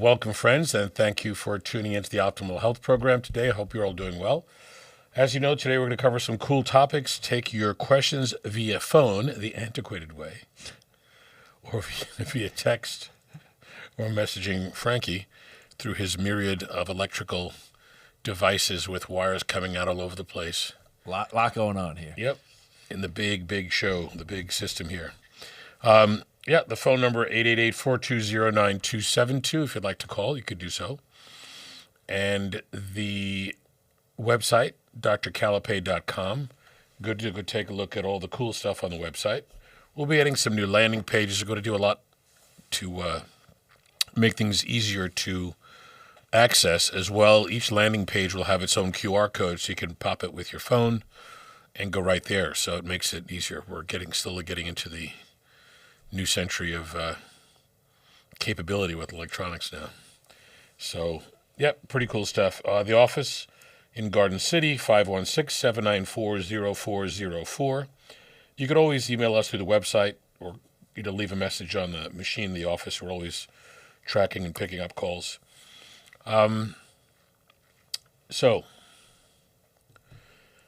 Welcome, friends, and thank you for tuning into the Optimal Health Program today. I hope you're all doing well. As you know, today we're going to cover some cool topics. Take your questions via phone, the antiquated way, or via text, or messaging Frankie through his myriad of electrical devices with wires coming out all over the place. Lot going on here. Yep, in the big show, the big system here. The phone number 888-420-9272. If you'd like to call, you could do so. And the website, drcalapai.com. Good to go take a look at all the cool stuff on the website. We'll be adding some new landing pages. We're going to do a lot to make things easier to access as well. Each landing page will have its own QR code, so you can pop it with your phone and go right there. So it makes it easier. We're slowly getting into the new century of capability with electronics now. So, pretty cool stuff. The office in Garden City, 516-794-0404. You could always email us through the website or leave a message on the machine in the office. We're always tracking and picking up calls. So,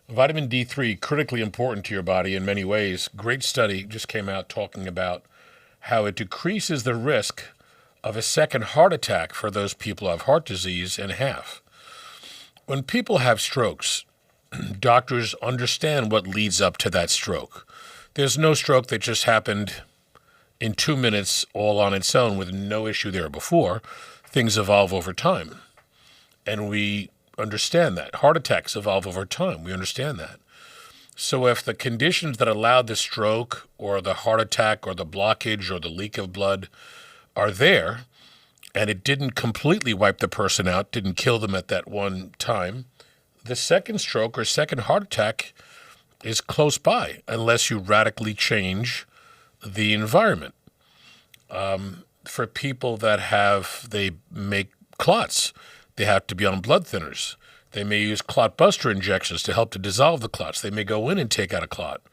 vitamin D3, critically important to your body in many ways. Great study just came out talking about how it decreases the risk of a second heart attack for those people who have heart disease in half. When people have strokes, doctors understand what leads up to that stroke. There's no stroke that just happened in 2 minutes all on its own with no issue there before. Things evolve over time. And we understand that. Heart attacks evolve over time. We understand that. So if the conditions that allowed the stroke or the heart attack or the blockage or the leak of blood are there, and it didn't completely wipe the person out, didn't kill them at that one time, the second stroke or second heart attack is close by unless you radically change the environment. For people that they make clots, they have to be on blood thinners. They may use clot buster injections to help to dissolve the clots. They may go in and take out a clot.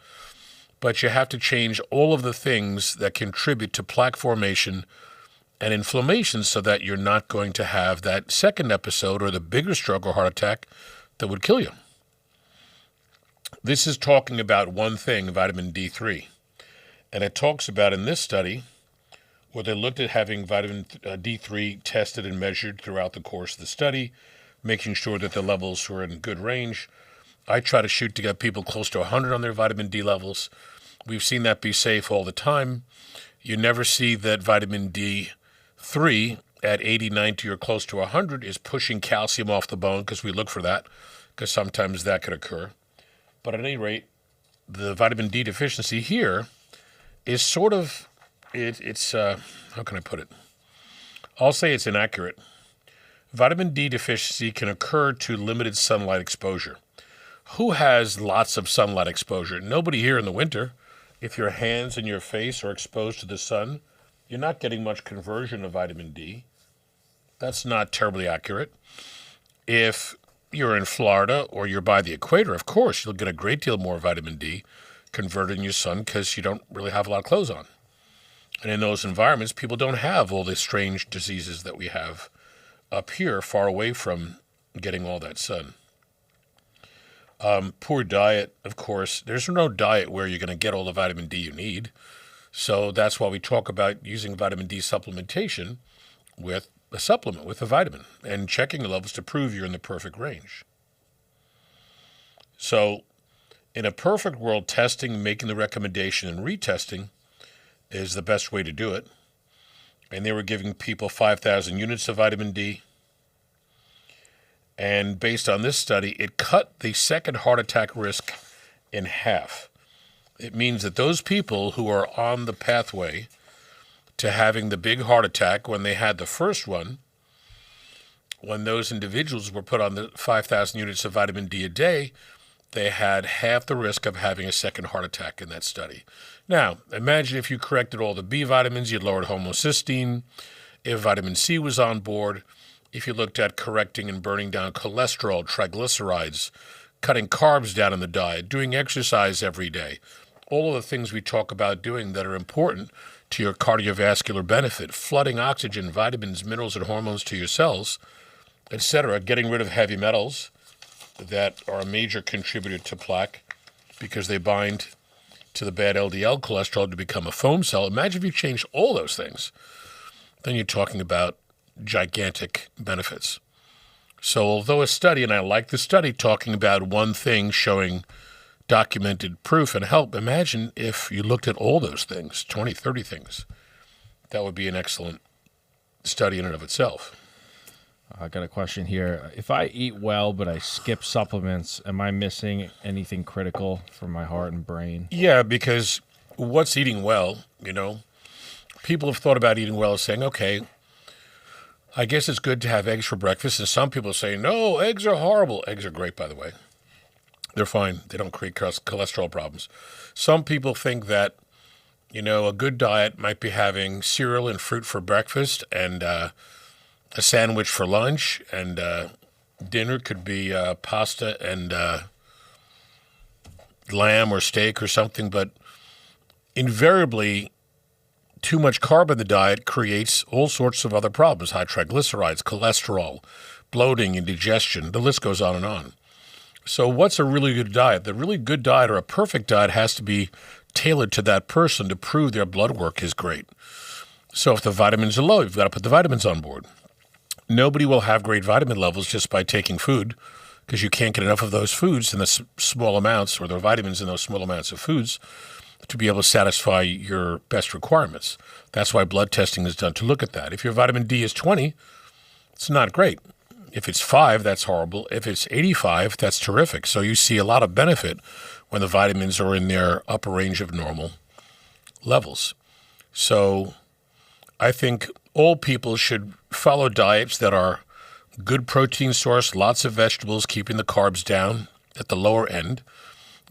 But you have to change all of the things that contribute to plaque formation and inflammation so that you're not going to have that second episode or the bigger stroke or heart attack that would kill you. This is talking about one thing, vitamin D3. And it talks about in this study where they looked at having vitamin D3 tested and measured throughout the course of the study, making sure that the levels were in good range. I try to shoot to get people close to 100 on their vitamin D levels. We've seen that be safe all the time. You never see that vitamin D3 at 80, 90, or close to 100 is pushing calcium off the bone, because we look for that, because sometimes that could occur. But at any rate, the vitamin D deficiency here is sort of, it's how can I put it? I'll say it's inaccurate. Vitamin D deficiency can occur to limited sunlight exposure. Who has lots of sunlight exposure? Nobody here in the winter. If your hands and your face are exposed to the sun, you're not getting much conversion of vitamin D. That's not terribly accurate. If you're in Florida or you're by the equator, of course, you'll get a great deal more vitamin D converted in your sun because you don't really have a lot of clothes on. And in those environments, people don't have all the strange diseases that we have up here, far away from getting all that sun. Poor diet, of course. There's no diet where you're going to get all the vitamin D you need. So that's why we talk about using vitamin D supplementation with a supplement, with a vitamin, and checking the levels to prove you're in the perfect range. So in a perfect world, testing, making the recommendation, and retesting is the best way to do it. And they were giving people 5,000 units of vitamin D. And based on this study, it cut the second heart attack risk in half. It means that those people who are on the pathway to having the big heart attack when they had the first one, when those individuals were put on the 5,000 units of vitamin D a day, they had half the risk of having a second heart attack in that study. Now, imagine if you corrected all the B vitamins, you'd lowered homocysteine, if vitamin C was on board, if you looked at correcting and burning down cholesterol, triglycerides, cutting carbs down in the diet, doing exercise every day, all of the things we talk about doing that are important to your cardiovascular benefit, flooding oxygen, vitamins, minerals, and hormones to your cells, etc., getting rid of heavy metals that are a major contributor to plaque because they bind to the bad LDL cholesterol to become a foam cell. Imagine if you change all those things. Then you're talking about gigantic benefits. So although a study, and I like the study talking about one thing showing documented proof and help, imagine if you looked at all those things, 20, 30 things. That would be an excellent study in and of itself. I got a question here. If I eat well, but I skip supplements, am I missing anything critical for my heart and brain? Yeah, because what's eating well, people have thought about eating well as saying, okay, I guess it's good to have eggs for breakfast. And some people say, no, eggs are horrible. Eggs are great, by the way. They're fine. They don't create cholesterol problems. Some people think that, a good diet might be having cereal and fruit for breakfast and a sandwich for lunch, and dinner could be pasta and lamb or steak or something. But invariably, too much carb in the diet creates all sorts of other problems: high triglycerides, cholesterol, bloating, indigestion. The list goes on and on. So what's a really good diet? The really good diet, or a perfect diet, has to be tailored to that person to prove their blood work is great. So if the vitamins are low, you've got to put the vitamins on board. Nobody will have great vitamin levels just by taking food, because you can't get enough of those foods in the small amounts, or the vitamins in those small amounts of foods, to be able to satisfy your best requirements. That's why blood testing is done to look at that. If your vitamin D is 20, it's not great. If it's 5, that's horrible. If it's 85, that's terrific. So you see a lot of benefit when the vitamins are in their upper range of normal levels. So I think all people should follow diets that are good protein source, lots of vegetables, keeping the carbs down at the lower end,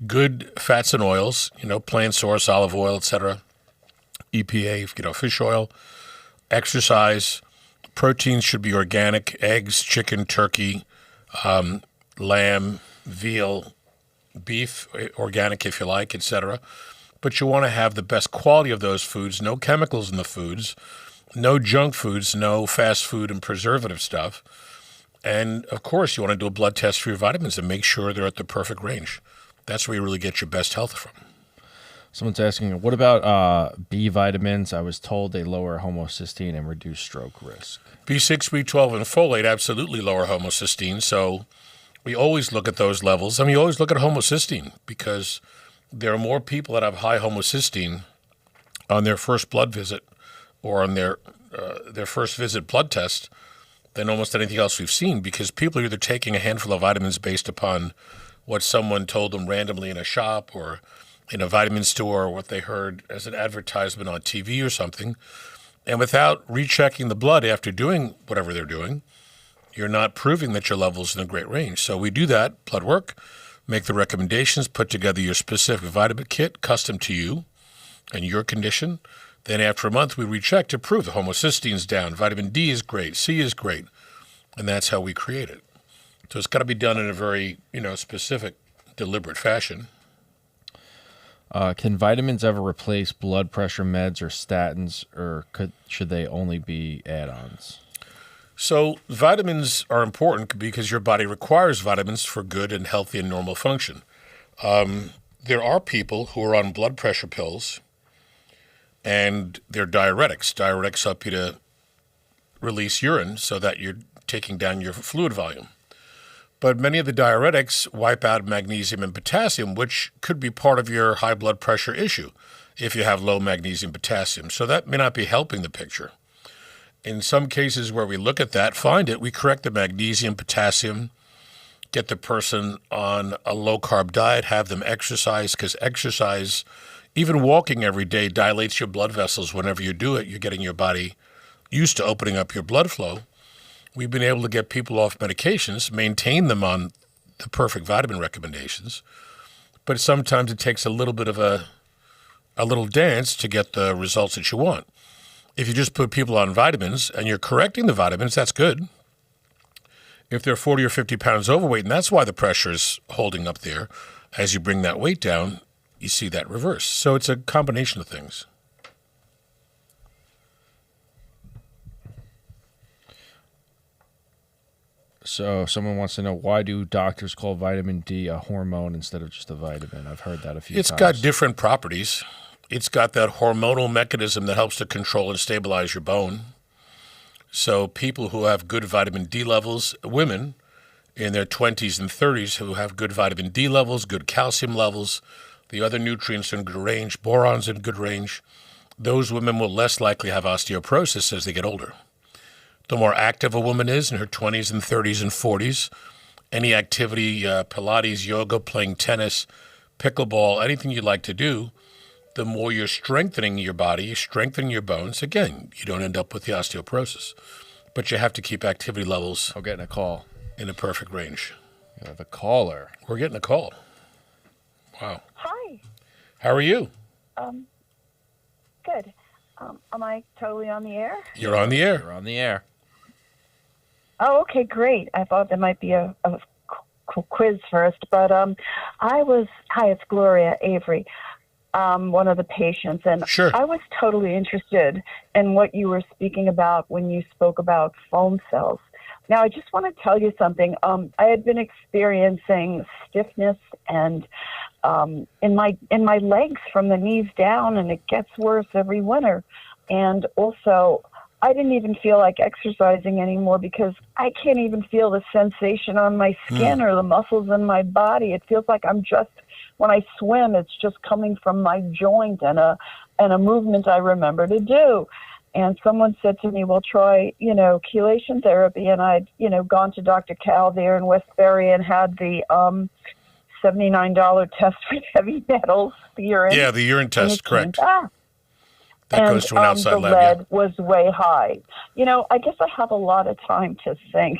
good fats and oils, plant source, olive oil, etc., EPA, fish oil, exercise. Proteins should be organic: eggs, chicken, turkey, lamb, veal, beef, organic if you like, etc. But you want to have the best quality of those foods, no chemicals in the foods, no junk foods, no fast food and preservative stuff. And, of course, you want to do a blood test for your vitamins and make sure they're at the perfect range. That's where you really get your best health from. Someone's asking, what about B vitamins? I was told they lower homocysteine and reduce stroke risk. B6, B12, and folate absolutely lower homocysteine. So we always look at those levels. You always look at homocysteine because there are more people that have high homocysteine on their first blood visit or on their first visit blood test than almost anything else we've seen, because people are either taking a handful of vitamins based upon what someone told them randomly in a shop or in a vitamin store, or what they heard as an advertisement on TV or something. And without rechecking the blood after doing whatever they're doing, you're not proving that your level's in a great range. So we do that, blood work, make the recommendations, put together your specific vitamin kit, custom to you and your condition. Then after a month, we recheck to prove the homocysteine's down, vitamin D is great, C is great, and that's how we create it. So it's got to be done in a very, specific, deliberate fashion. Can vitamins ever replace blood pressure meds or statins, or should they only be add-ons? So vitamins are important because your body requires vitamins for good and healthy and normal function. There are people who are on blood pressure pills, and they're diuretics. Diuretics help you to release urine so that you're taking down your fluid volume. But many of the diuretics wipe out magnesium and potassium, which could be part of your high blood pressure issue if you have low magnesium potassium. So that may not be helping the picture. In some cases where we look at that, find it, we correct the magnesium, potassium, get the person on a low-carb diet, have them exercise, because exercise, even walking every day, dilates your blood vessels. Whenever you do it, you're getting your body used to opening up your blood flow. We've been able to get people off medications, maintain them on the perfect vitamin recommendations, but sometimes it takes a little bit of a little dance to get the results that you want. If you just put people on vitamins and you're correcting the vitamins, that's good. If they're 40 or 50 pounds overweight, and that's why the pressure is holding up there, as you bring that weight down, you see that reverse. So it's a combination of things. So someone wants to know, why do doctors call vitamin D a hormone instead of just a vitamin? I've heard that a few times. It's got different properties. It's got that hormonal mechanism that helps to control and stabilize your bone. So people who have good vitamin D levels, women in their 20s and 30s who have good vitamin D levels, good calcium levels, the other nutrients in good range, boron's in good range, those women will less likely have osteoporosis as they get older. The more active a woman is in her 20s and 30s and 40s, any activity, Pilates, yoga, playing tennis, pickleball, anything you like to do, the more you're strengthening your body, strengthening your bones. Again, you don't end up with the osteoporosis, but you have to keep activity levels I'm getting a call. in a perfect range. You have a caller. We're getting a call. Wow. Hi. How are you? Good. Am I totally on the air? You're on the air. You're on the air. Oh, okay, great. I thought there might be a quiz first, but hi, it's Gloria Avery, one of the patients, and Sure. I was totally interested in what you were speaking about when you spoke about foam cells. Now, I just want to tell you something. I had been experiencing stiffness and in my legs from the knees down, and it gets worse every winter. And also, I didn't even feel like exercising anymore because I can't even feel the sensation on my skin or the muscles in my body. It feels like when I swim, it's just coming from my joint and a movement I remember to do. And someone said to me, well, try, chelation therapy. And I'd, gone to Dr. Cal there in Westbury and had the $79 test for heavy metals, the urine. Yeah, the urine test, correct. That goes to an outside the lab, lead was way high. I guess I have a lot of time to think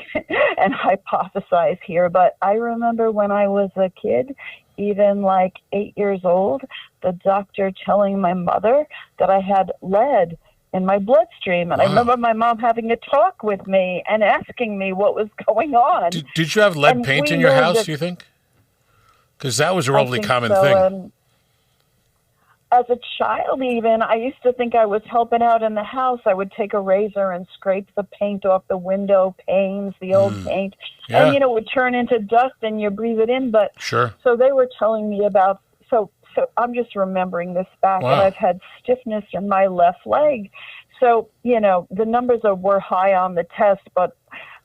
and hypothesize here, but I remember when I was a kid, even like 8 years old, the doctor telling my mother that I had lead in my bloodstream. And I remember my mom having a talk with me and asking me what was going on. Did you have lead And paint we in your know house, that- do you think? Because that was a I relatively think common so, thing. and as a child even, I used to think I was helping out in the house. I would take a razor and scrape the paint off the window panes, the old paint. Yeah. And, it would turn into dust and you breathe it in. But Sure. so they were telling me about, so I'm just remembering this back, Wow. and I've had stiffness in my left leg. So, the numbers were high on the test, but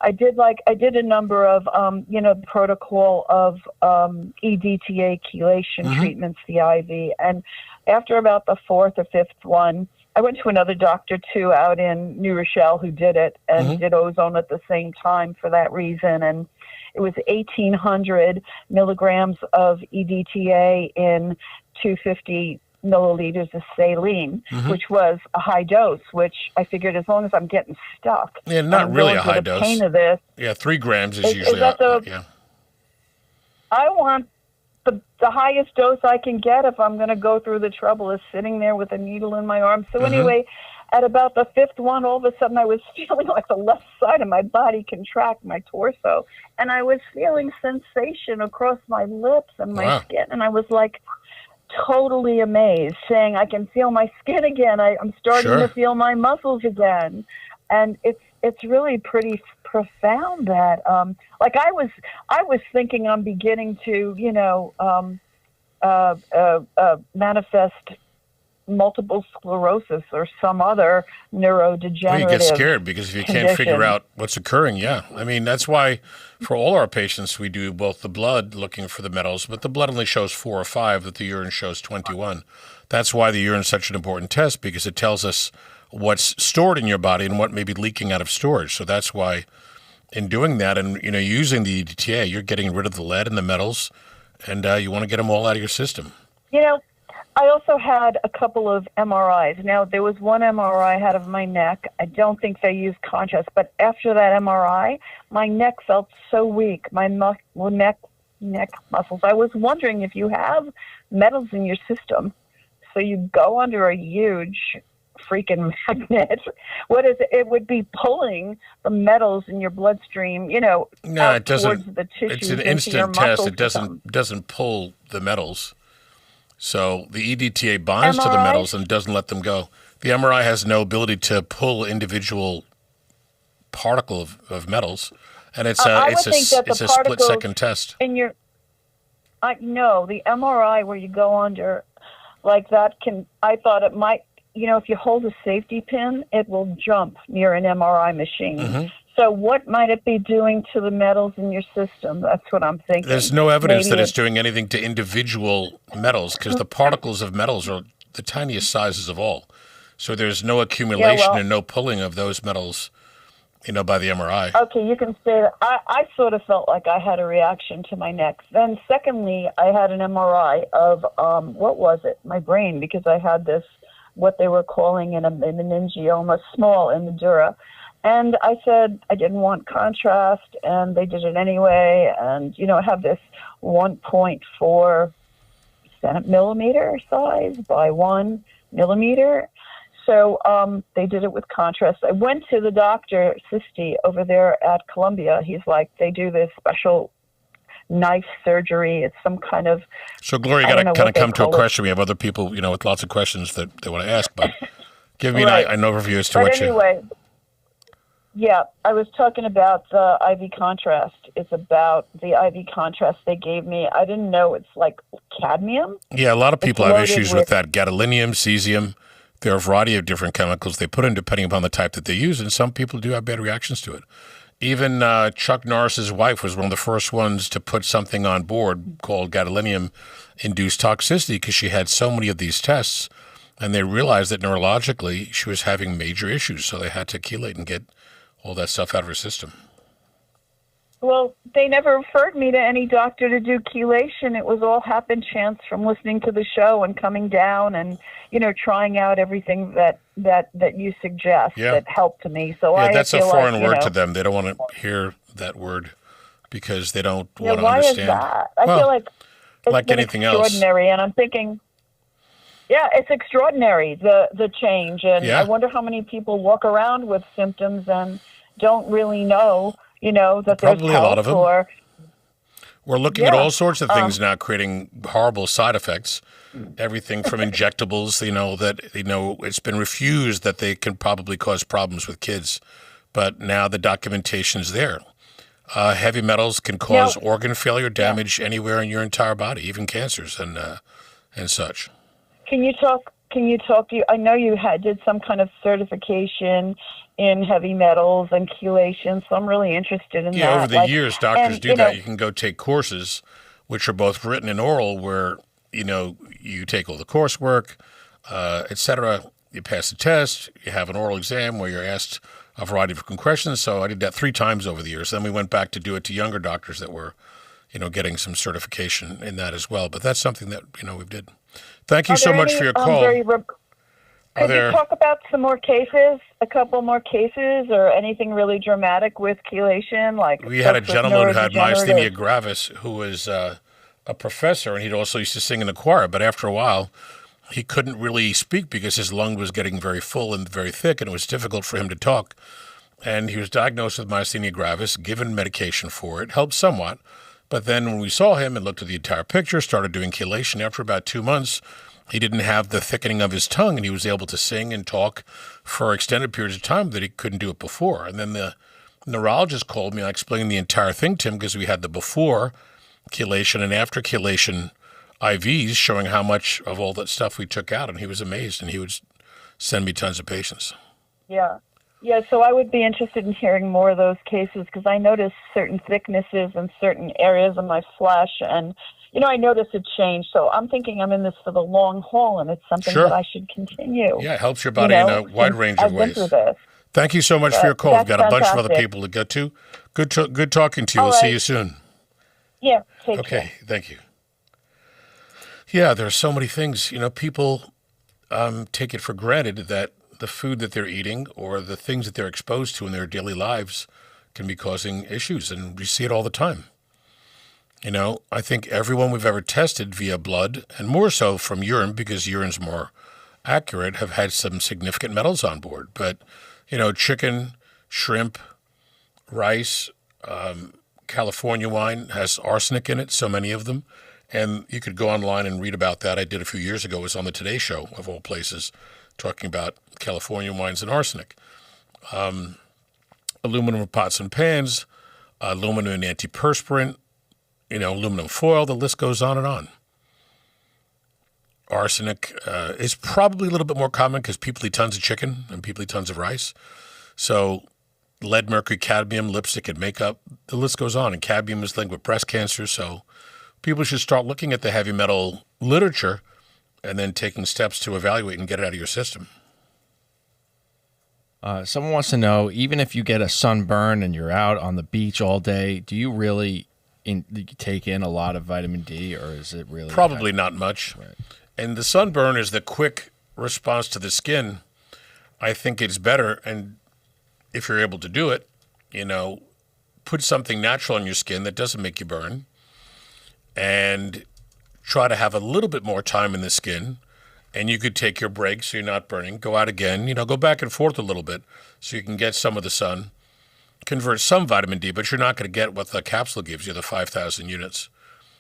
I did a number of, the protocol of EDTA chelation treatments, the IV. And after about the fourth or fifth one, I went to another doctor too out in New Rochelle who did it and did ozone at the same time for that reason. And it was 1,800 milligrams of EDTA in 250 milliliters of saline, which was a high dose, which I figured as long as I'm getting stuck. Yeah, not I'm really going a through high the dose. pain of this. Yeah, 3 grams is Is usually that yeah. I want the highest dose I can get if I'm going to go through the trouble is sitting there with a needle in my arm. So anyway, at about the fifth one, all of a sudden I was feeling like the left side of my body contract, my torso, and I was feeling sensation across my lips and my skin, and I was like totally amazed, saying, I can feel my skin again. I'm starting to feel my muscles again. And it's really pretty profound that, like I was thinking I'm beginning to, manifest multiple sclerosis or some other neurodegenerative Well, you get scared because if you can't figure condition. out what's occurring, I mean, that's why for all our patients, we do both the blood looking for the metals, but the blood only shows 4 or 5, that the urine shows 21. That's why the urine is such an important test, because it tells us what's stored in your body and what may be leaking out of storage. So that's why in doing that and, using the EDTA, you're getting rid of the lead and the metals, and you want to get them all out of your system. I also had a couple of MRIs. Now, there was one MRI I had of my neck. I don't think they used contrast, but after that MRI, my neck felt so weak, my neck muscles. I was wondering if you have metals in your system, so you go under a huge freaking magnet. What is it? It would be pulling the metals in your bloodstream, No, out it doesn't. towards the tissues. It's an into your instant test. muscles It or something. doesn't pull the metals. So the EDTA binds to the MRI? metals and doesn't let them go. The MRI has no ability to pull individual particle of metals. And I would think that it's the a split particles second test. in your, no, the MRI where you go under, like that can, I thought it might, if you hold a safety pin, it will jump near an MRI machine. Mm-hmm. So what might it be doing to the metals in your system? That's what I'm thinking. There's no evidence Maybe that it's doing anything to individual metals because the particles of metals are the tiniest sizes of all. So there's no accumulation and no pulling of those metals, by the MRI. Okay, you can say that. I sort of felt like I had a reaction to my neck. Then secondly, I had an MRI of, what was it? My brain, because I had this, what they were calling a meningioma, small in the dura. And I said I didn't want contrast, and they did it anyway. And, I have this 1.4 millimeter size by 1 millimeter. So they did it with contrast. I went to the doctor, Sisti, over there at Columbia. He's like, they do this special knife surgery. It's some kind of... So, Gloria, you got to kind of come to a question. We have other people, with lots of questions that they want to ask, but give me an overview as to what anyway, yeah, I was talking about the IV contrast. It's about the IV contrast they gave me. I didn't know it's like cadmium. Yeah, a lot of people have issues with that. Gadolinium, cesium. There are a variety of different chemicals they put in depending upon the type that they use, and some people do have bad reactions to it. Even Chuck Norris's wife was one of the first ones to put something on board called gadolinium-induced toxicity because she had so many of these tests, and they realized that neurologically she was having major issues, so they had to chelate and get all that stuff out of her system. Well, they never referred me to any doctor to do chelation. It was all happen chance from listening to the show and coming down and, trying out everything that you suggest that helped me. So that's a foreign word to them. They don't want to hear that word because they don't want to understand. Why is that? I feel like it's like anything extraordinary, else. And I'm thinking, yeah, it's extraordinary, the change. And I wonder how many people walk around with symptoms and don't really know, that probably there's a lot of them. Or, we're looking at all sorts of things now, creating horrible side effects. Everything from injectables, it's been refused that they can probably cause problems with kids, but now the documentation's there. Heavy metals can cause organ failure, damage anywhere in your entire body, even cancers and such. Can you talk? I know you did some kind of certification in heavy metals and chelation, so I'm really interested in that. Yeah, over the years, doctors do that. You can go take courses, which are both written and oral, where you take all the coursework, et cetera. You pass the test. You have an oral exam where you're asked a variety of questions. So I did that 3 times over the years. Then we went back to do it to younger doctors that were, getting some certification in that as well. But that's something that we did. Thank you so much for your call. Could you talk about some more cases, a couple more cases, or anything really dramatic with chelation? Like we had a gentleman who had myasthenia gravis who was a professor, and he'd also used to sing in the choir. But after a while, he couldn't really speak because his lung was getting very full and very thick, and it was difficult for him to talk. And he was diagnosed with myasthenia gravis, given medication for it, helped somewhat. But then when we saw him and looked at the entire picture, started doing chelation, after about 2 months, he didn't have the thickening of his tongue, and he was able to sing and talk for extended periods of time that he couldn't do it before. And then the neurologist called me, and I explained the entire thing to him because we had the before chelation and after chelation IVs showing how much of all that stuff we took out, and he was amazed, and he would send me tons of patients. Yeah. Yeah, so I would be interested in hearing more of those cases because I noticed certain thicknesses in certain areas of my flesh, and I noticed a change. So I'm thinking I'm in this for the long haul, and it's something that I should continue. Yeah, it helps your body in a wide range of ways. Thank you so much for your call. We've got a bunch of other people to get to. Good talking to you. We'll see you soon. Yeah, take care. Thank you. Yeah, there are so many things. People take it for granted that the food that they're eating or the things that they're exposed to in their daily lives can be causing issues, and we see it all the time. I think everyone we've ever tested via blood, and more so from urine because urine's more accurate, have had some significant metals on board. But, chicken, shrimp, rice, California wine has arsenic in it, so many of them. And you could go online and read about that. I did a few years ago. It was on the Today Show, of all places, talking about California wines and arsenic. Aluminum pots and pans, aluminum antiperspirant, aluminum foil, the list goes on and on. Arsenic is probably a little bit more common because people eat tons of chicken and people eat tons of rice. So lead, mercury, cadmium, lipstick, and makeup, the list goes on. And cadmium is linked with breast cancer. So people should start looking at the heavy metal literature and then taking steps to evaluate and get it out of your system. Someone wants to know, even if you get a sunburn and you're out on the beach all day, do you really take in a lot of vitamin D, or is it really... Probably not much. Right. And the sunburn is the quick response to the skin. I think it's better, and if you're able to do it, put something natural on your skin that doesn't make you burn, and try to have a little bit more time in the skin. And you could take your break so you're not burning, go out again, go back and forth a little bit so you can get some of the sun, convert some vitamin D, but you're not going to get what the capsule gives you, the 5,000 units.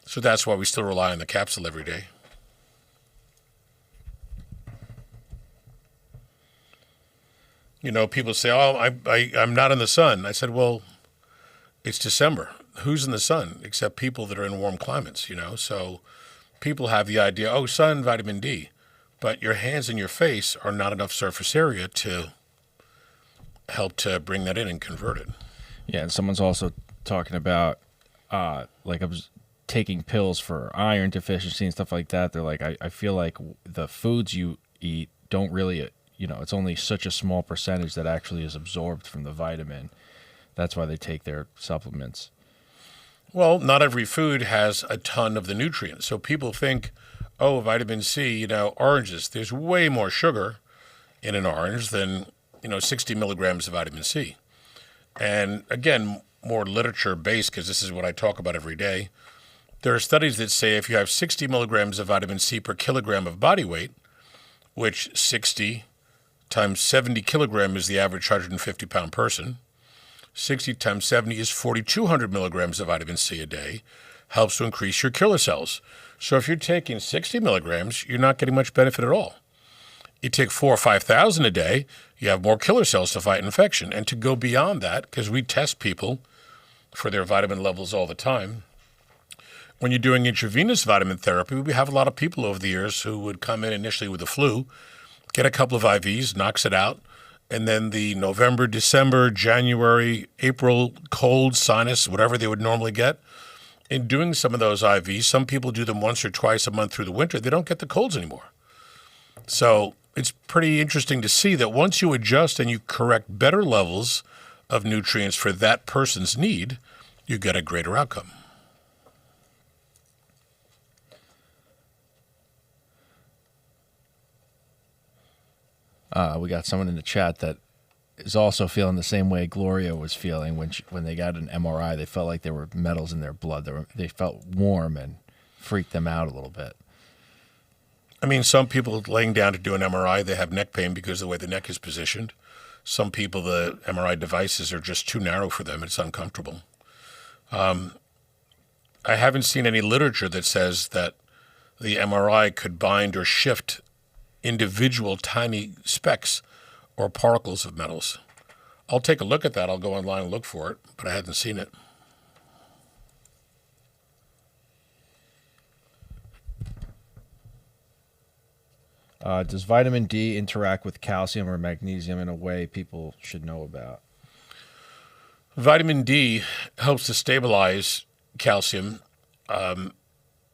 So that's why we still rely on the capsule every day. People say, I'm not in the sun. I said, well, it's December. Who's in the sun except people that are in warm climates, So people have the idea, sun, vitamin D. But your hands and your face are not enough surface area to help to bring that in and convert it. Yeah, and someone's also talking about, I was taking pills for iron deficiency and stuff like that. They're like, I feel like the foods you eat don't really, it's only such a small percentage that actually is absorbed from the vitamin. That's why they take their supplements. Well, not every food has a ton of the nutrients. So people think, vitamin C, oranges, there's way more sugar in an orange than, 60 milligrams of vitamin C. And again, more literature based, because this is what I talk about every day. There are studies that say if you have 60 milligrams of vitamin C per kilogram of body weight, which 60 times 70 kilogram is the average 150-pound person, 60 times 70 is 4,200 milligrams of vitamin C a day, helps to increase your killer cells. So if you're taking 60 milligrams, you're not getting much benefit at all. You take 4,000 or 5,000 a day, you have more killer cells to fight infection. And to go beyond that, because we test people for their vitamin levels all the time, when you're doing intravenous vitamin therapy, we have a lot of people over the years who would come in initially with the flu, get a couple of IVs, knocks it out, and then the November, December, January, April cold, sinus, whatever they would normally get, in doing some of those IVs, some people do them once or twice a month through the winter, they don't get the colds anymore. So it's pretty interesting to see that once you adjust and you correct better levels of nutrients for that person's need, you get a greater outcome. We got someone in the chat that is also feeling the same way Gloria was feeling when they got an MRI. They felt like there were metals in their blood. They felt warm and freaked them out a little bit. I mean, some people laying down to do an MRI, they have neck pain because of the way the neck is positioned. Some people, the MRI devices are just too narrow for them. It's uncomfortable. I haven't seen any literature that says that the MRI could bind or shift individual tiny specks or particles of metals. I'll take a look at that. I'll go online and look for it, but I hadn't seen it. Does vitamin D interact with calcium or magnesium in a way people should know about? Vitamin D helps to stabilize calcium.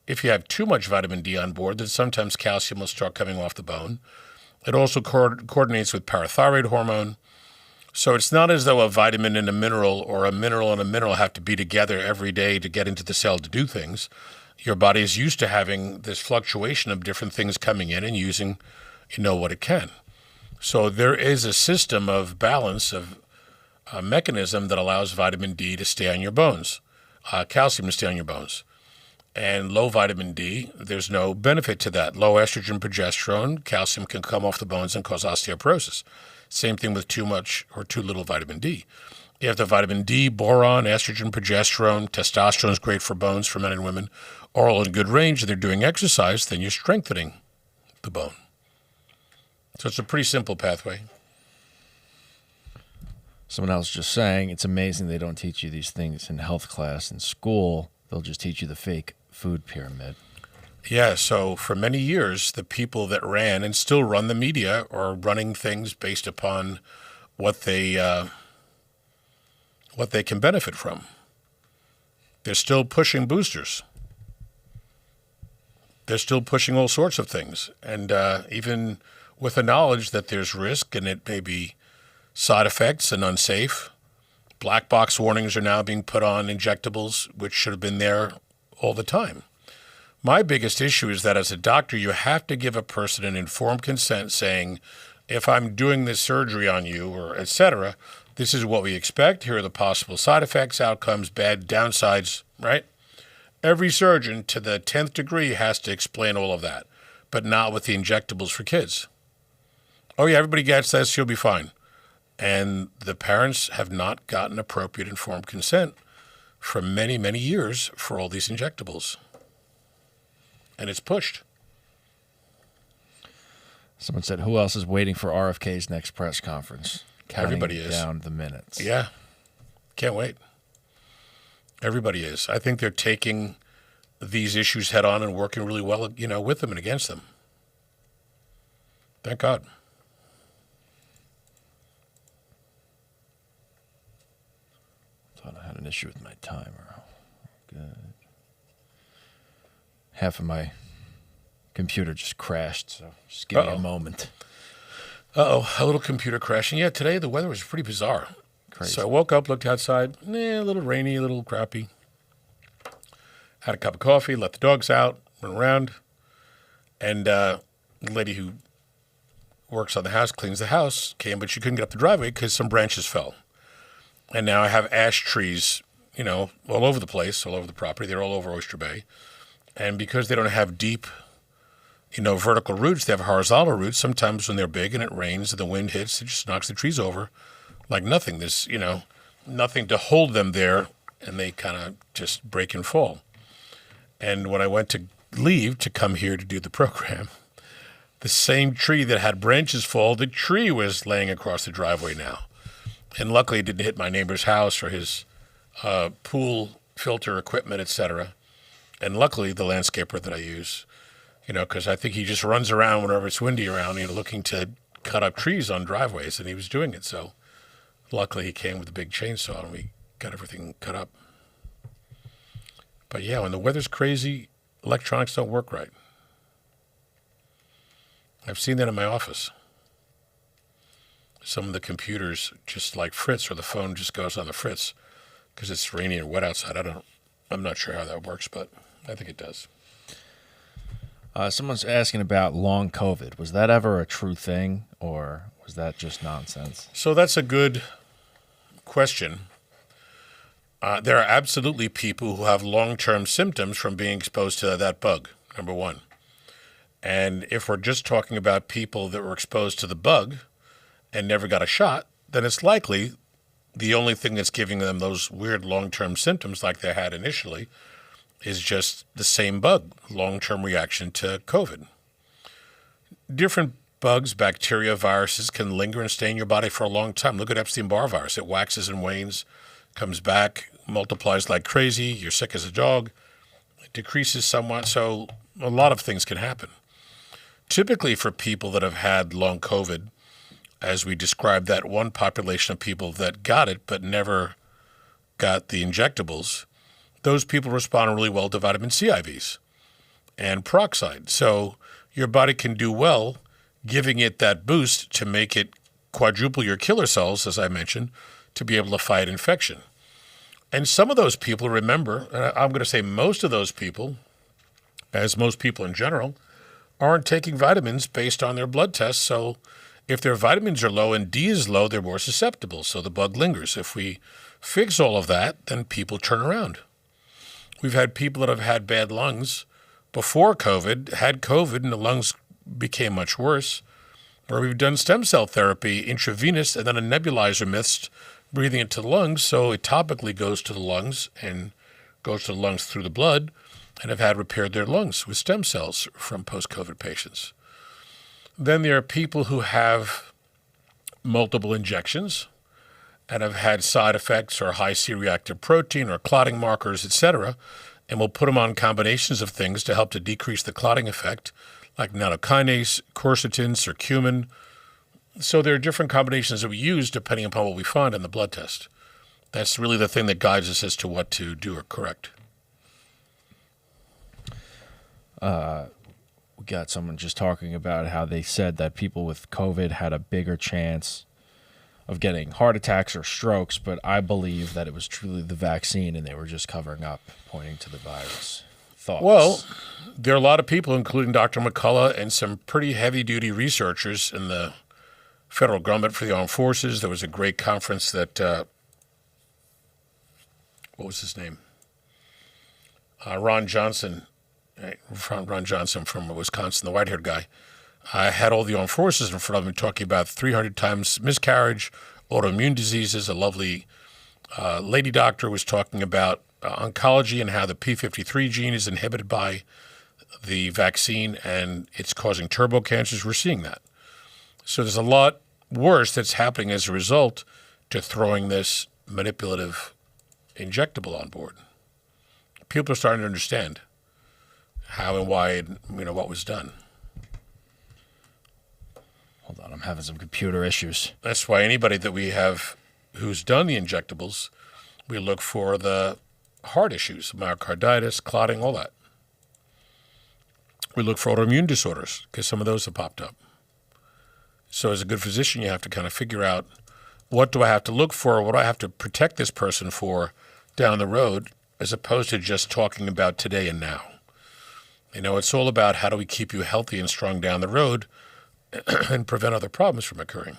If you have too much vitamin D on board, then sometimes calcium will start coming off the bone. It also coordinates with parathyroid hormone. So it's not as though a vitamin and a mineral or a mineral and a mineral have to be together every day to get into the cell to do things. Your body is used to having this fluctuation of different things coming in and using, what it can. So there is a system of balance, of a mechanism that allows vitamin D to stay on your bones, calcium to stay on your bones. And low vitamin D, there's no benefit to that. Low estrogen, progesterone, calcium can come off the bones and cause osteoporosis. Same thing with too much or too little vitamin D. You have the vitamin D, boron, estrogen, progesterone, testosterone is great for bones for men and women, are all in good range and they're doing exercise, then you're strengthening the bone. So it's a pretty simple pathway. Someone else just saying, it's amazing they don't teach you these things in health class in school. They'll just teach you the fake food pyramid. Yeah, so for many years, the people that ran and still run the media are running things based upon what they can benefit from. They're still pushing boosters. They're still pushing all sorts of things. And even with the knowledge that there's risk and it may be side effects and unsafe, black box warnings are now being put on injectables, which should have been there all the time. My biggest issue is that as a doctor, you have to give a person an informed consent saying, if I'm doing this surgery on you or et cetera, this is what we expect. Here are the possible side effects, outcomes, bad downsides, right? Every surgeon to the 10th degree has to explain all of that, but not with the injectables for kids. Oh yeah, everybody gets this, you'll be fine. And the parents have not gotten appropriate informed consent for many, many years for all these injectables. And it's pushed. Someone said, who else is waiting for RFK's next press conference? Everybody is. Down the minutes. Yeah. Can't wait. Everybody is. I think they're taking these issues head on and working really well, with them and against them. Thank God. Thought I had an issue with my timer. Good. Half of my computer just crashed, so just give me a moment. Uh-oh, a little computer crashing. Yeah, today the weather was pretty bizarre. Crazy. So I woke up, looked outside, a little rainy, a little crappy. Had a cup of coffee, let the dogs out, run around. And the lady who works on the house, cleans the house, came, but she couldn't get up the driveway because some branches fell. And now I have ash trees, all over the place, all over the property. They're all over Oyster Bay. And because they don't have deep, vertical roots, they have horizontal roots. Sometimes when they're big and it rains and the wind hits, it just knocks the trees over like nothing. There's, nothing to hold them there, and they kind of just break and fall. And when I went to leave to come here to do the program, the same tree that had branches fall, the tree was laying across the driveway now. And luckily it didn't hit my neighbor's house or his pool filter equipment, etc. And luckily the landscaper that I use, because I think he just runs around whenever it's windy around, looking to cut up trees on driveways, and he was doing it. So luckily he came with a big chainsaw and we got everything cut up. But yeah, when the weather's crazy, electronics don't work right. I've seen that in my office. Some of the computers just like fritz, or the phone just goes on the fritz because it's rainy or wet outside. I'm not sure how that works, but I think it does. Someone's asking about long COVID. Was that ever a true thing, or was that just nonsense? So that's a good question. There are absolutely people who have long-term symptoms from being exposed to that bug, number one. And if we're just talking about people that were exposed to the bug and never got a shot, then it's likely the only thing that's giving them those weird long-term symptoms like they had initially is just the same bug, long-term reaction to COVID. Different bugs, bacteria, viruses can linger and stay in your body for a long time. Look at Epstein-Barr virus. It waxes and wanes, comes back, multiplies like crazy. You're sick as a dog. It decreases somewhat. So a lot of things can happen. Typically for people that have had long COVID, as we described that one population of people that got it but never got the injectables, those people respond really well to vitamin C IVs and peroxide. So your body can do well giving it that boost to make it quadruple your killer cells, as I mentioned, to be able to fight infection. And some of those people, remember, I'm going to say most of those people, as most people in general, aren't taking vitamins based on their blood tests. So if their vitamins are low and D is low, they're more susceptible. So the bug lingers. If we fix all of that, then people turn around. We've had people that have had bad lungs before COVID, had COVID, and the lungs became much worse, where we've done stem cell therapy intravenous and then a nebulizer mist breathing into the lungs, so it topically goes to the lungs and goes to the lungs through the blood, and have had repaired their lungs with stem cells from post-COVID patients. Then there are people who have multiple injections, and have had side effects or high C-reactive protein or clotting markers, etc., and we'll put them on combinations of things to help to decrease the clotting effect, like nattokinase, quercetin, curcumin. So there are different combinations that we use depending upon what we find in the blood test. That's really the thing that guides us as to what to do or correct. We got someone just talking about how they said that people with COVID had a bigger chance of getting heart attacks or strokes, but I believe that it was truly the vaccine and they were just covering up, pointing to the virus. Thoughts? Well, there are a lot of people, including Dr. McCullough and some pretty heavy-duty researchers in the federal government for the armed forces. There was a great conference that, what was his name? Ron Johnson from Wisconsin, the white-haired guy. I had all the armed forces in front of me talking about 300 times miscarriage, autoimmune diseases. A lovely lady doctor was talking about oncology and how the P53 gene is inhibited by the vaccine and it's causing turbo cancers. We're seeing that. So there's a lot worse that's happening as a result to throwing this manipulative injectable on board. People are starting to understand how and why and what was done. Hold on, I'm having some computer issues. That's why anybody that we have who's done the injectables, we look for the heart issues, myocarditis, clotting, all that. We look for autoimmune disorders because some of those have popped up. So as a good physician, you have to kind of figure out, what do I have to look for? What do I have to protect this person for down the road, as opposed to just talking about today and now? It's all about how do we keep you healthy and strong down the road and prevent other problems from occurring.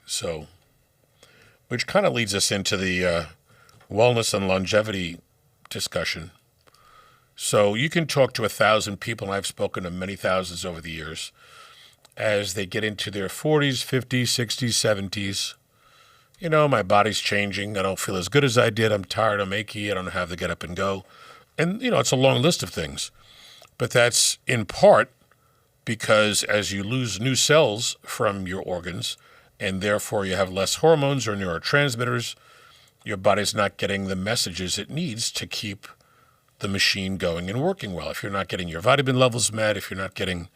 So, which kind of leads us into the wellness and longevity discussion. So you can talk to 1,000 people, and I've spoken to many thousands over the years, as they get into their 40s, 50s, 60s, 70s. My body's changing. I don't feel as good as I did. I'm tired. I'm achy. I don't have the get up and go. And, it's a long list of things. But that's in part because as you lose new cells from your organs, and therefore you have less hormones or neurotransmitters, your body's not getting the messages it needs to keep the machine going and working well. If you're not getting your vitamin levels met, if you're not getting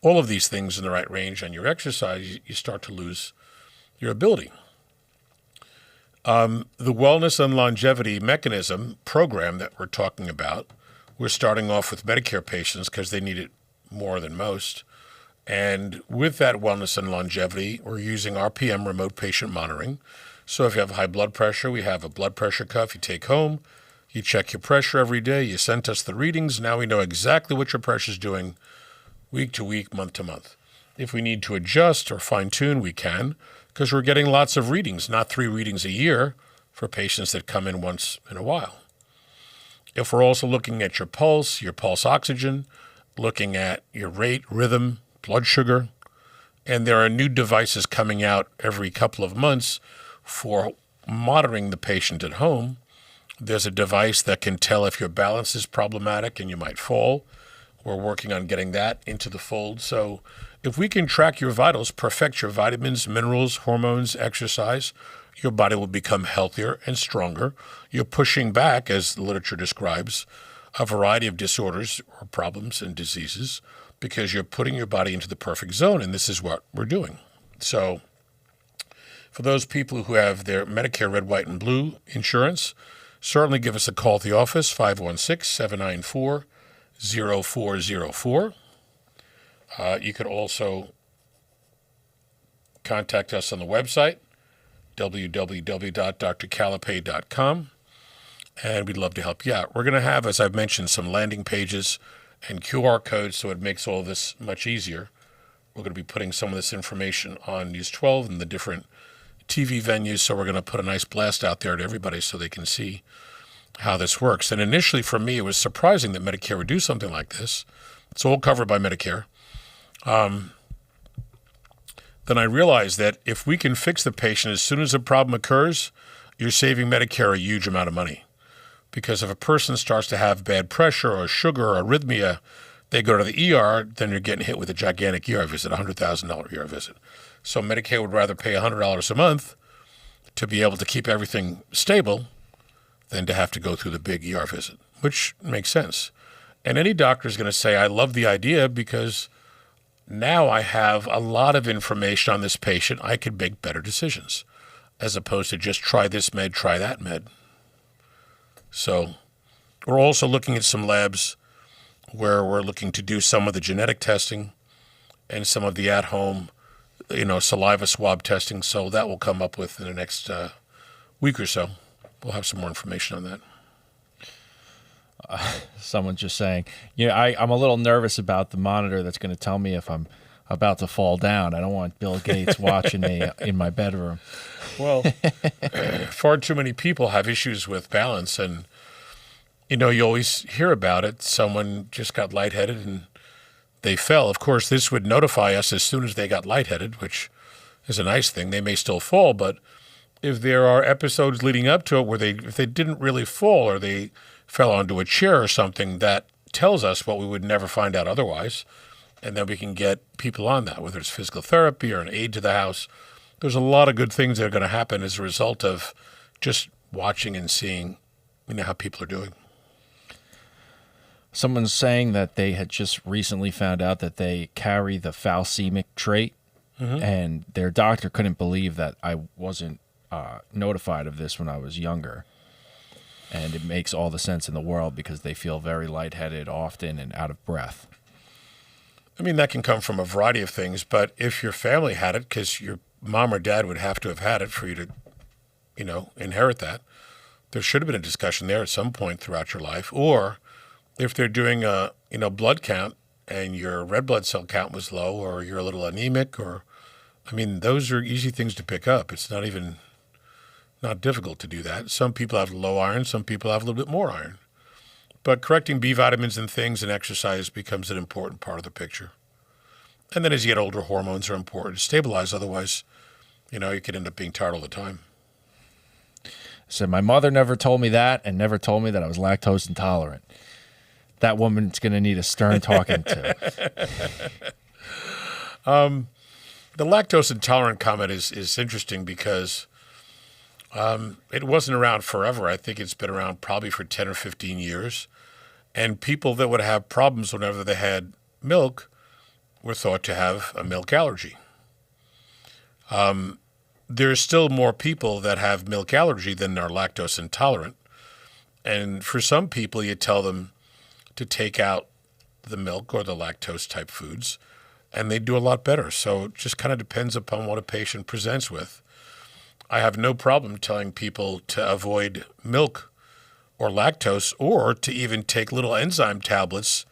all of these things in the right range on your exercise, you start to lose your ability. The wellness and longevity mechanism program that we're talking about, we're starting off with Medicare patients because they need it more than most. And with that wellness and longevity, we're using RPM, remote patient monitoring. So if you have high blood pressure, we have a blood pressure cuff you take home. You check your pressure every day. You send us the readings. Now we know exactly what your pressure is doing week to week, month to month. If we need to adjust or fine tune, we can, because we're getting lots of readings, not 3 readings a year for patients that come in once in a while. If we're also looking at your pulse oxygen, looking at your rate, rhythm, blood sugar, and there are new devices coming out every couple of months for monitoring the patient at home. There's a device that can tell if your balance is problematic and you might fall. We're working on getting that into the fold. So if we can track your vitals, perfect your vitamins, minerals, hormones, exercise, your body will become healthier and stronger. You're pushing back, as the literature describes, a variety of disorders or problems and diseases because you're putting your body into the perfect zone, and this is what we're doing. So for those people who have their Medicare Red, White, and Blue insurance, certainly give us a call at the office, 516-794-0404. You could also contact us on the website, www.drcalapai.com, and we'd love to help you out. We're going to have, as I've mentioned, some landing pages and QR codes, so it makes all this much easier. We're going to be putting some of this information on News 12 and the different TV venues, so we're going to put a nice blast out there to everybody so they can see how this works. And initially, for me, it was surprising that Medicare would do something like this. It's all covered by Medicare. Then I realized that if we can fix the patient as soon as a problem occurs, you're saving Medicare a huge amount of money. Because if a person starts to have bad pressure or sugar or arrhythmia, they go to the ER, then you're getting hit with a gigantic ER visit, a $100,000 ER visit. So Medicare would rather pay $100 a month to be able to keep everything stable than to have to go through the big ER visit, which makes sense. And any doctor is going to say, I love the idea because now I have a lot of information on this patient. I could make better decisions as opposed to just try this med, try that med. So we're also looking at some labs where we're looking to do some of the genetic testing and some of the at-home, saliva swab testing. So that will come up with in the next week or so. We'll have some more information on that. Someone's just saying, I'm a little nervous about the monitor that's going to tell me if I'm about to fall down. I don't want Bill Gates watching me in my bedroom. Well, far too many people have issues with balance, and you always hear about it. Someone just got lightheaded and they fell. Of course, this would notify us as soon as they got lightheaded, which is a nice thing. They may still fall, but if there are episodes leading up to it where if they didn't really fall or they fell onto a chair or something, that tells us what we would never find out otherwise. And then we can get people on that, whether it's physical therapy or an aid to the house. There's a lot of good things that are going to happen as a result of just watching and seeing, how people are doing. Someone's saying that they had just recently found out that they carry the falcemic trait, and their doctor couldn't believe that I wasn't notified of this when I was younger. And it makes all the sense in the world because they feel very lightheaded often and out of breath. I mean, that can come from a variety of things, but if your family had it, because your mom or dad would have to have had it for you to, inherit that, there should have been a discussion there at some point throughout your life. Or if they're doing a, blood count and your red blood cell count was low or you're a little anemic those are easy things to pick up. It's not difficult to do that. Some people have low iron, some people have a little bit more iron. But correcting B vitamins and things and exercise becomes an important part of the picture. And then as you get older, hormones are important to stabilize. Otherwise, you could end up being tired all the time. So my mother never told me that and never told me that I was lactose intolerant. That woman's going to need a stern talking to. The lactose intolerant comment is interesting because it wasn't around forever. I think it's been around probably for 10 or 15 years. And people that would have problems whenever they had milk were thought to have a milk allergy. There's still more people that have milk allergy than are lactose intolerant. And for some people, you tell them to take out the milk or the lactose type foods, and they do a lot better. So it just kind of depends upon what a patient presents with. I have no problem telling people to avoid milk or lactose or to even take little enzyme tablets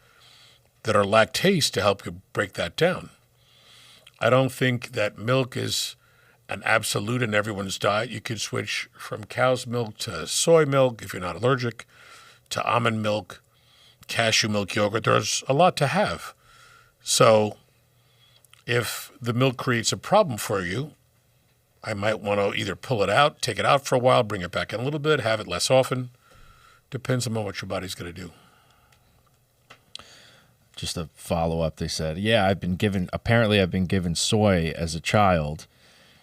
that are lactase to help you break that down. I don't think that milk is an absolute in everyone's diet. You could switch from cow's milk to soy milk if you're not allergic, to almond milk, cashew milk yogurt. There's a lot to have. So if the milk creates a problem for you, I might want to either pull it out, take it out for a while, bring it back in a little bit, have it less often. Depends on what your body's going to do. Just a follow-up, they said, I've been given soy as a child,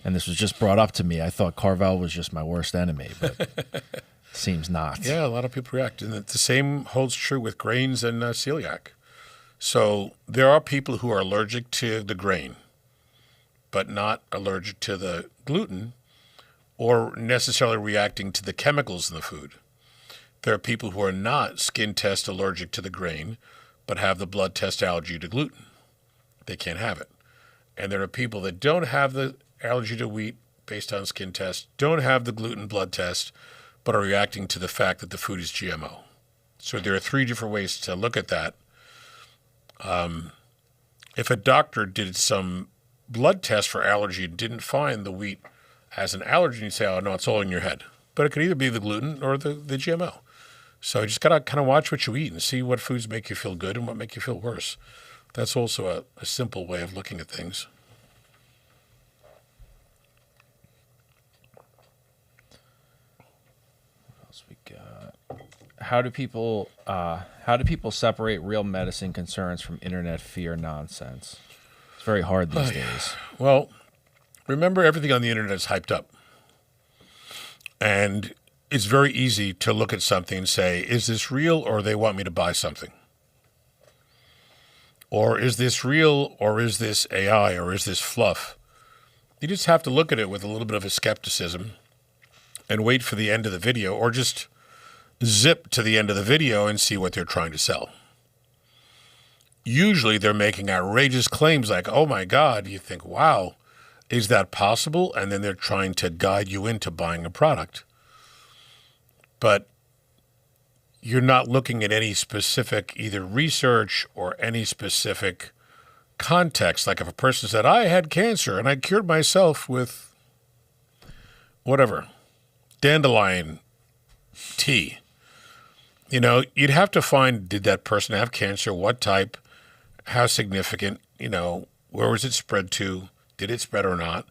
and this was just brought up to me. I thought Carvel was just my worst enemy, but seems not. Yeah, a lot of people react. And the same holds true with grains and celiac. So there are people who are allergic to the grain, but not allergic to the gluten or necessarily reacting to the chemicals in the food. There are people who are not skin test allergic to the grain, but have the blood test allergy to gluten. They can't have it. And there are people that don't have the allergy to wheat based on skin test, don't have the gluten blood test, but are reacting to the fact that the food is GMO. So there are 3 different ways to look at that. If a doctor did some blood test for allergy and didn't find the wheat as an allergen, you'd say, oh, no, it's all in your head. But it could either be the gluten or the GMO. So you just got to kind of watch what you eat and see what foods make you feel good and what make you feel worse. That's also a simple way of looking at things. What else we got? how do people separate real medicine concerns from internet fear nonsense? It's very hard these days. Well, remember everything on the internet is hyped up. And it's very easy to look at something and say, is this real or they want me to buy something? Or is this real or is this AI or is this fluff? You just have to look at it with a little bit of a skepticism and wait for the end of the video, or just zip to the end of the video and see what they're trying to sell. Usually they're making outrageous claims like, oh my God, you think, wow, is that possible? And then they're trying to guide you into buying a product. But you're not looking at any specific either research or any specific context. Like if a person said, I had cancer and I cured myself with whatever, dandelion tea. You know, you'd have to find, did that person have cancer? What type? How significant? You know, where was it spread to? Did it spread or not?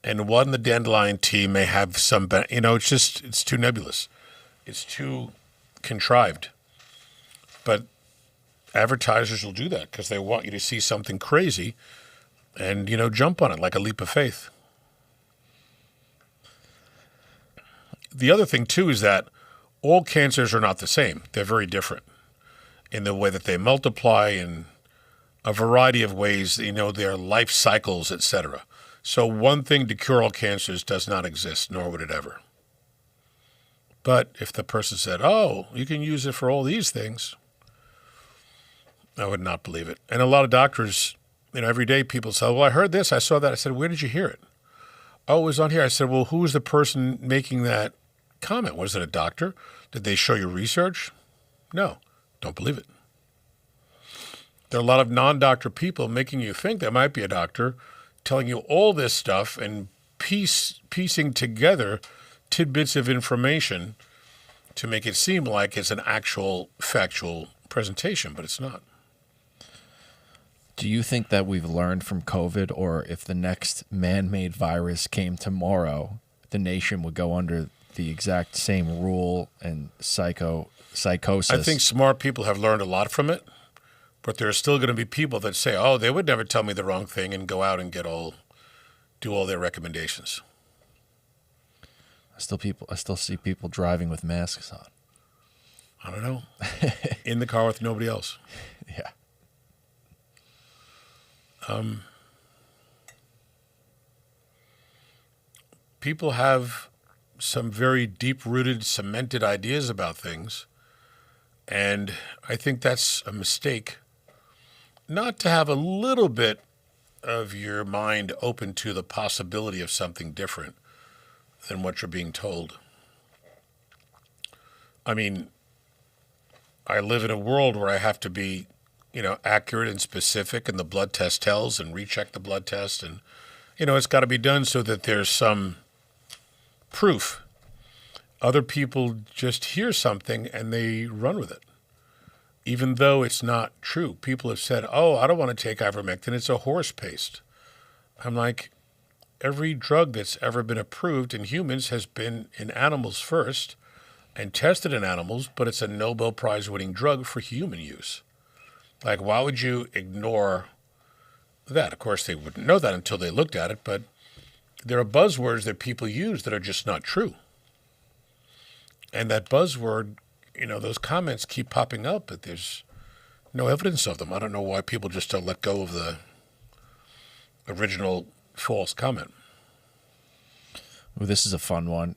And what in the dandelion tea may have some, it's too nebulous. It's too contrived. But advertisers will do that because they want you to see something crazy and, jump on it like a leap of faith. The other thing, too, is that all cancers are not the same. They're very different in the way that they multiply in a variety of ways, their life cycles, etc. So one thing to cure all cancers does not exist, nor would it ever. But if the person said, oh, you can use it for all these things, I would not believe it. And a lot of doctors, every day people say, well, I heard this, I saw that. I said, where did you hear it? Oh, it was on here. I said, well, who was the person making that comment? Was it a doctor? Did they show you research? No, don't believe it. There are a lot of non-doctor people making you think there might be a doctor, telling you all this stuff and piecing together tidbits of information to make it seem like it's an actual factual presentation, but it's not. Do you think that we've learned from COVID, or if the next man-made virus came tomorrow, the nation would go under the exact same rule and psychosis? I think smart people have learned a lot from it, but there are still going to be people that say, oh, they would never tell me the wrong thing, and go out and do all their recommendations. I still see people driving with masks on. I don't know. In the car with nobody else. Yeah. People have some very deep-rooted, cemented ideas about things, and I think that's a mistake not to have a little bit of your mind open to the possibility of something different than what you're being told. I mean, I live in a world where I have to be, accurate and specific, and the blood test tells, and recheck the blood test, and, it's got to be done so that there's some proof. Other people just hear something and they run with it, even though it's not true. People have said, oh, I don't want to take ivermectin, it's a horse paste. I'm like, every drug that's ever been approved in humans has been in animals first and tested in animals, but it's a Nobel Prize-winning drug for human use. Like, why would you ignore that? Of course, they wouldn't know that until they looked at it, but there are buzzwords that people use that are just not true. And that buzzword, those comments keep popping up, but there's no evidence of them. I don't know why people just don't let go of the original false comment. Well, this is a fun one.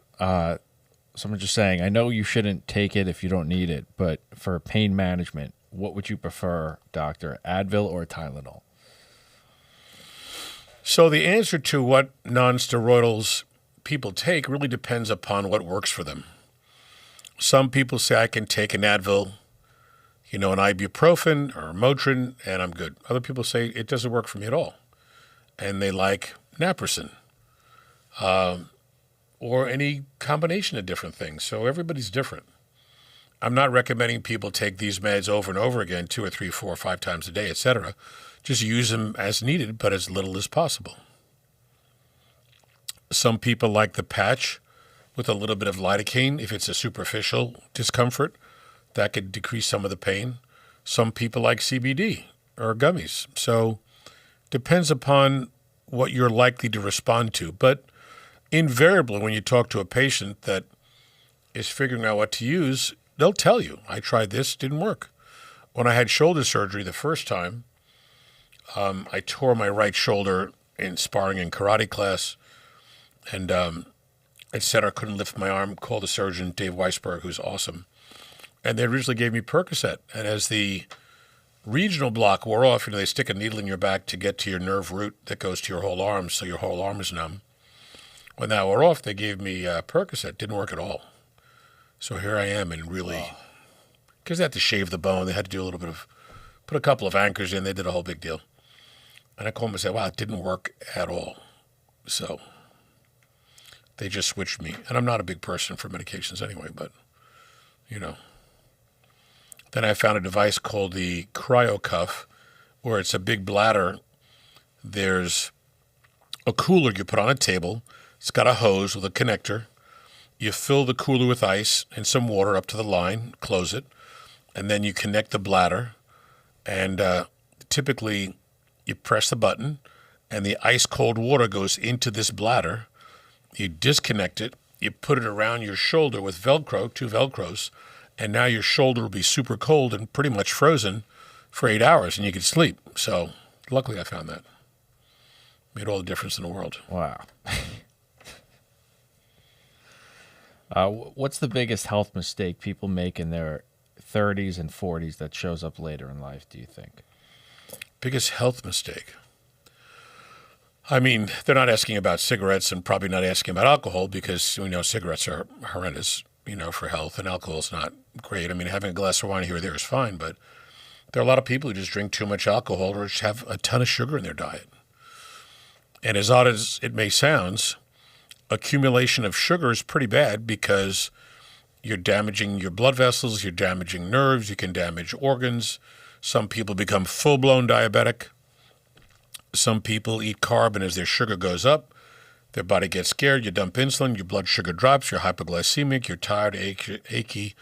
Someone just saying, I know you shouldn't take it if you don't need it, but for pain management, what would you prefer, doctor, Advil or Tylenol? So the answer to what non-steroidals people take really depends upon what works for them. Some people say I can take an Advil, an ibuprofen or Motrin, and I'm good. Other people say it doesn't work for me at all, and they like naproxen, or any combination of different things. So everybody's different. I'm not recommending people take these meds over and over again, 2 or 3, 4 or 5 times a day, etc. Just use them as needed, but as little as possible. Some people like the patch with a little bit of lidocaine if it's a superficial discomfort. that could decrease some of the pain. Some people like CBD or gummies. So depends upon what you're likely to respond to. But invariably, when you talk to a patient that is figuring out what to use, they'll tell you, I tried this, didn't work. When I had shoulder surgery the first time, I tore my right shoulder in sparring in karate class, and it said I couldn't lift my arm. Called a surgeon, Dave Weisberg, who's awesome. And they originally gave me Percocet. And as the regional block wore off, they stick a needle in your back to get to your nerve root that goes to your whole arm, so your whole arm is numb. When that wore off, they gave me Percocet. Didn't work at all. So here I am, and really, because they had to shave the bone, they had to do a little bit of, put a couple of anchors in, they did a whole big deal. And I called them and said, wow, it didn't work at all. So they just switched me. And I'm not a big person for medications anyway, but, Then I found a device called the cryo-cuff, where it's a big bladder. There's a cooler you put on a table. It's got a hose with a connector. You fill the cooler with ice and some water up to the line, close it, and then you connect the bladder. And typically you press the button, and the ice-cold water goes into this bladder. You disconnect it. You put it around your shoulder with Velcro, 2 Velcros, and now your shoulder will be super cold and pretty much frozen for 8 hours, and you can sleep. So luckily I found that. Made all the difference in the world. Wow. What's the biggest health mistake people make in their 30s and 40s that shows up later in life, do you think? Biggest health mistake? I mean, they're not asking about cigarettes and probably not asking about alcohol, because we know cigarettes are horrendous, for health, and alcohol is not great. I mean, having a glass of wine here or there is fine, but there are a lot of people who just drink too much alcohol or just have a ton of sugar in their diet. And as odd as it may sound, accumulation of sugar is pretty bad, because you're damaging your blood vessels, you're damaging nerves, you can damage organs. Some people become full-blown diabetic. Some people eat carb, and as their sugar goes up, their body gets scared, you dump insulin, your blood sugar drops, you're hypoglycemic, you're tired, achy,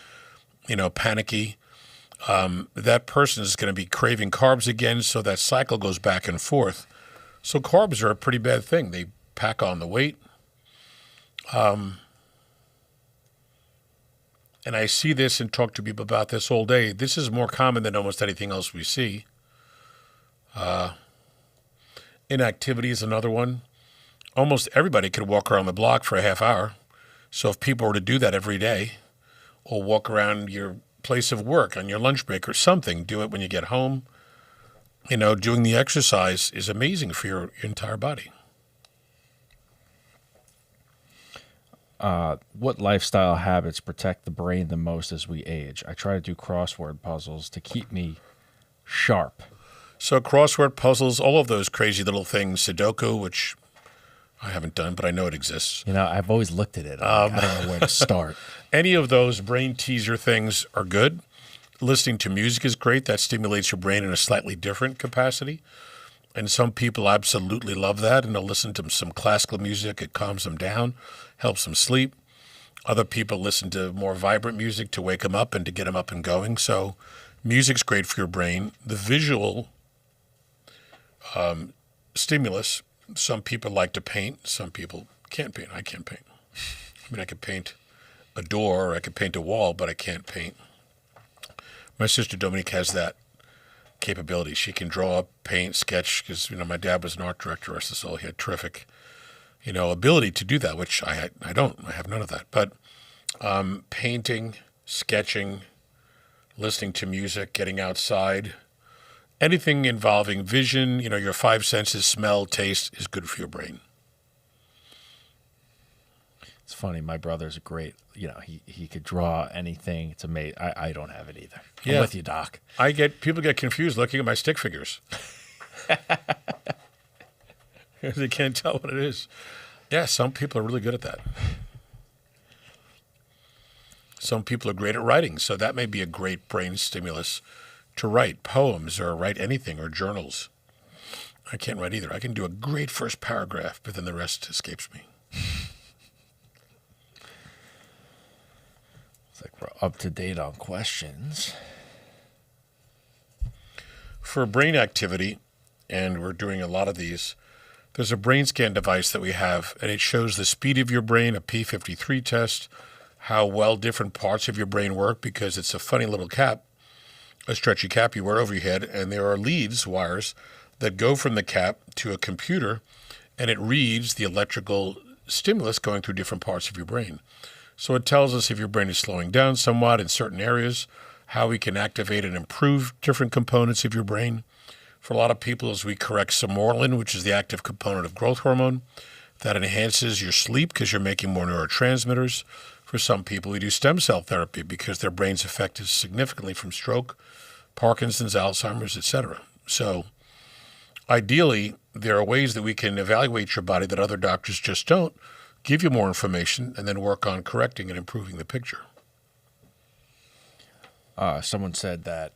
panicky. That person is going to be craving carbs again, so that cycle goes back and forth. So carbs are a pretty bad thing. They pack on the weight. And I see this and talk to people about this all day. This is more common than almost anything else we see. Inactivity is another one. Almost everybody could walk around the block for a half hour. So if people were to do that every day, or walk around your place of work on your lunch break or something, do it when you get home. Doing the exercise is amazing for your entire body. What lifestyle habits protect the brain the most as we age? I try to do crossword puzzles to keep me sharp. So crossword puzzles, all of those crazy little things, Sudoku, which I haven't done, but I know it exists. I've always looked at it. I don't know where to start. Any of those brain teaser things are good. Listening to music is great. That stimulates your brain in a slightly different capacity. And some people absolutely love that, and they'll listen to some classical music. It calms them down, helps them sleep. Other people listen to more vibrant music to wake them up and to get them up and going. So music's great for your brain. The visual stimulus, some people like to paint. Some people can't paint. I can't paint. I mean, I could paint a door or I could paint a wall, but I can't paint. My sister Dominique has that capability. She can draw, paint, sketch, because, my dad was an art director, so he had terrific, ability to do that, which I don't. I have none of that. But painting, sketching, listening to music, getting outside, anything involving vision, your 5 senses, smell, taste, is good for your brain. It's funny. My brother's great. He could draw anything. It's amazing. I don't have it either. I'm with you, Doc. People get confused looking at my stick figures. They can't tell what it is. Yeah, some people are really good at that. Some people are great at writing, so that may be a great brain stimulus to write poems or write anything, or journals. I can't write either. I can do a great first paragraph, but then the rest escapes me. It's like we're up to date on questions. For brain activity, and we're doing a lot of these, there's a brain scan device that we have, and it shows the speed of your brain, a P53 test, how well different parts of your brain work, because it's a funny little cap, a stretchy cap you wear over your head, and there are leads, wires, that go from the cap to a computer, and it reads the electrical stimulus going through different parts of your brain. So it tells us if your brain is slowing down somewhat in certain areas, how we can activate and improve different components of your brain. For a lot of people, as we correct somorelin, which is the active component of growth hormone, that enhances your sleep because you're making more neurotransmitters. For some people, we do stem cell therapy because their brain's affected significantly from stroke, Parkinson's, Alzheimer's, etc. So ideally, there are ways that we can evaluate your body that other doctors just don't, give you more information, and then work on correcting and improving the picture. Someone said that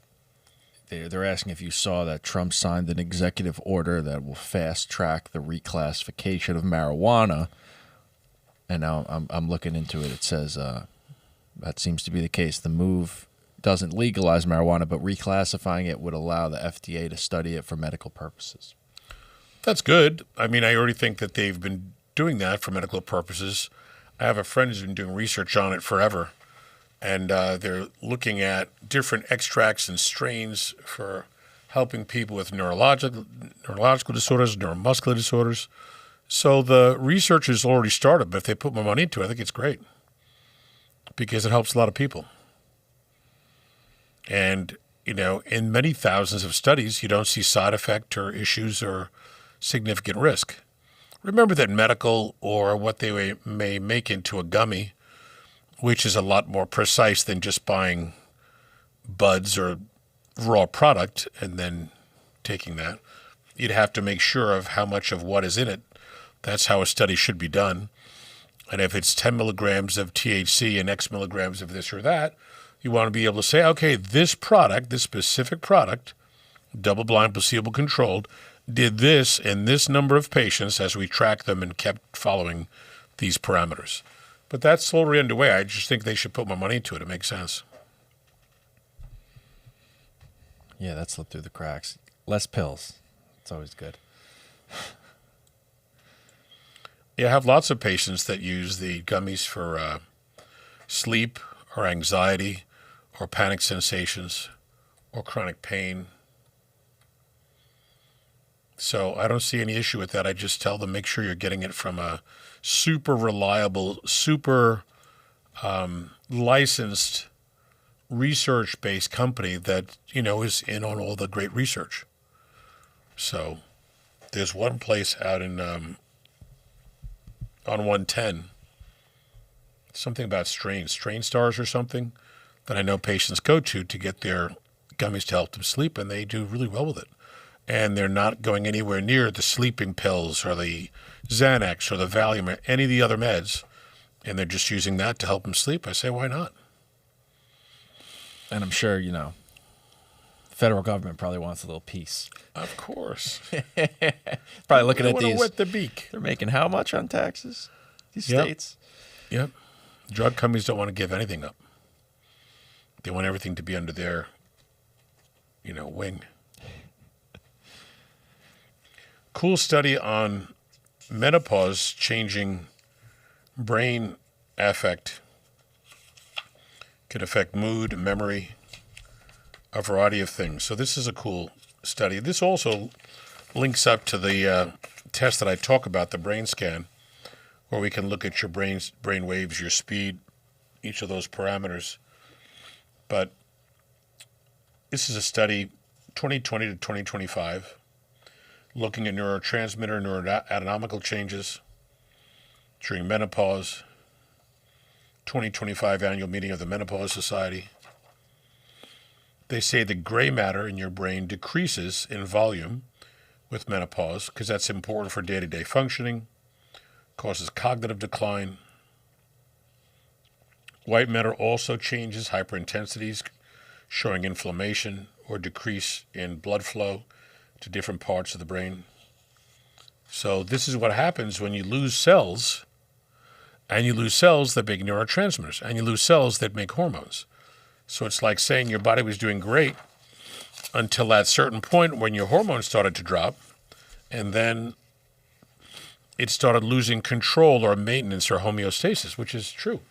they're asking if you saw that Trump signed an executive order that will fast track the reclassification of marijuana. And now I'm looking into it. It says that seems to be the case. The move doesn't legalize marijuana, but reclassifying it would allow the FDA to study it for medical purposes. That's good. I mean, I already think that they've been doing that for medical purposes. I have a friend who's been doing research on it forever, and they're looking at different extracts and strains for helping people with neurological disorders, neuromuscular disorders. So the research has already started, but if they put more money into it, I think it's great because it helps a lot of people. And, you know, in many thousands of studies, you don't see side effect or issues or significant risk. Remember that medical, or what they may make into a gummy, which is a lot more precise than just buying buds or raw product and then taking that. You'd have to make sure of how much of what is in it. That's how a study should be done. And if it's 10 milligrams of THC and X milligrams of this or that, you want to be able to say, okay, this product, this specific product, double-blind, placebo-controlled, did this in this number of patients as we tracked them and kept following these parameters. But that's already underway. I just think they should put more money into it. It makes sense. Yeah, that slipped through the cracks. Less pills. It's always good. Yeah, I have lots of patients that use the gummies for sleep or anxiety or panic sensations or chronic pain. So I don't see any issue with that. I just tell them, make sure you're getting it from a super reliable, super licensed, research-based company that, you know, is in on all the great research. So there's one place out in on 110, something about strain stars or something, that I know patients go to get their gummies to help them sleep, and they do really well with it. And they're not going anywhere near the sleeping pills or the Xanax or the Valium or any of the other meds, and they're just using that to help them sleep. I say, why not? And I'm sure, you know, the federal government probably wants a little piece. Of course. Probably looking at these. these. Wet the beak. They're making how much on taxes? These Yep. states? Yep. Drug companies don't want to give anything up. They want everything to be under their, you know, wing. Cool study on menopause changing brain affect. Could affect mood, memory, a variety of things. So this is a cool study. This also links up to the test that I talk about, the brain scan, where we can look at your brain waves, your speed, each of those parameters. But this is a study 2020 to 2025, looking at neurotransmitter, neuroanatomical changes during menopause, 2025 annual meeting of the Menopause Society. They say the gray matter in your brain decreases in volume with menopause because that's important for day-to-day functioning, causes cognitive decline. White matter also changes hyperintensities, showing inflammation or decrease in blood flow to different parts of the brain. So this is what happens when you lose cells and you lose cells that make neurotransmitters, and you lose cells that make hormones. So it's like saying your body was doing great until that certain point when your hormones started to drop, and then it started losing control or maintenance or homeostasis, which is true.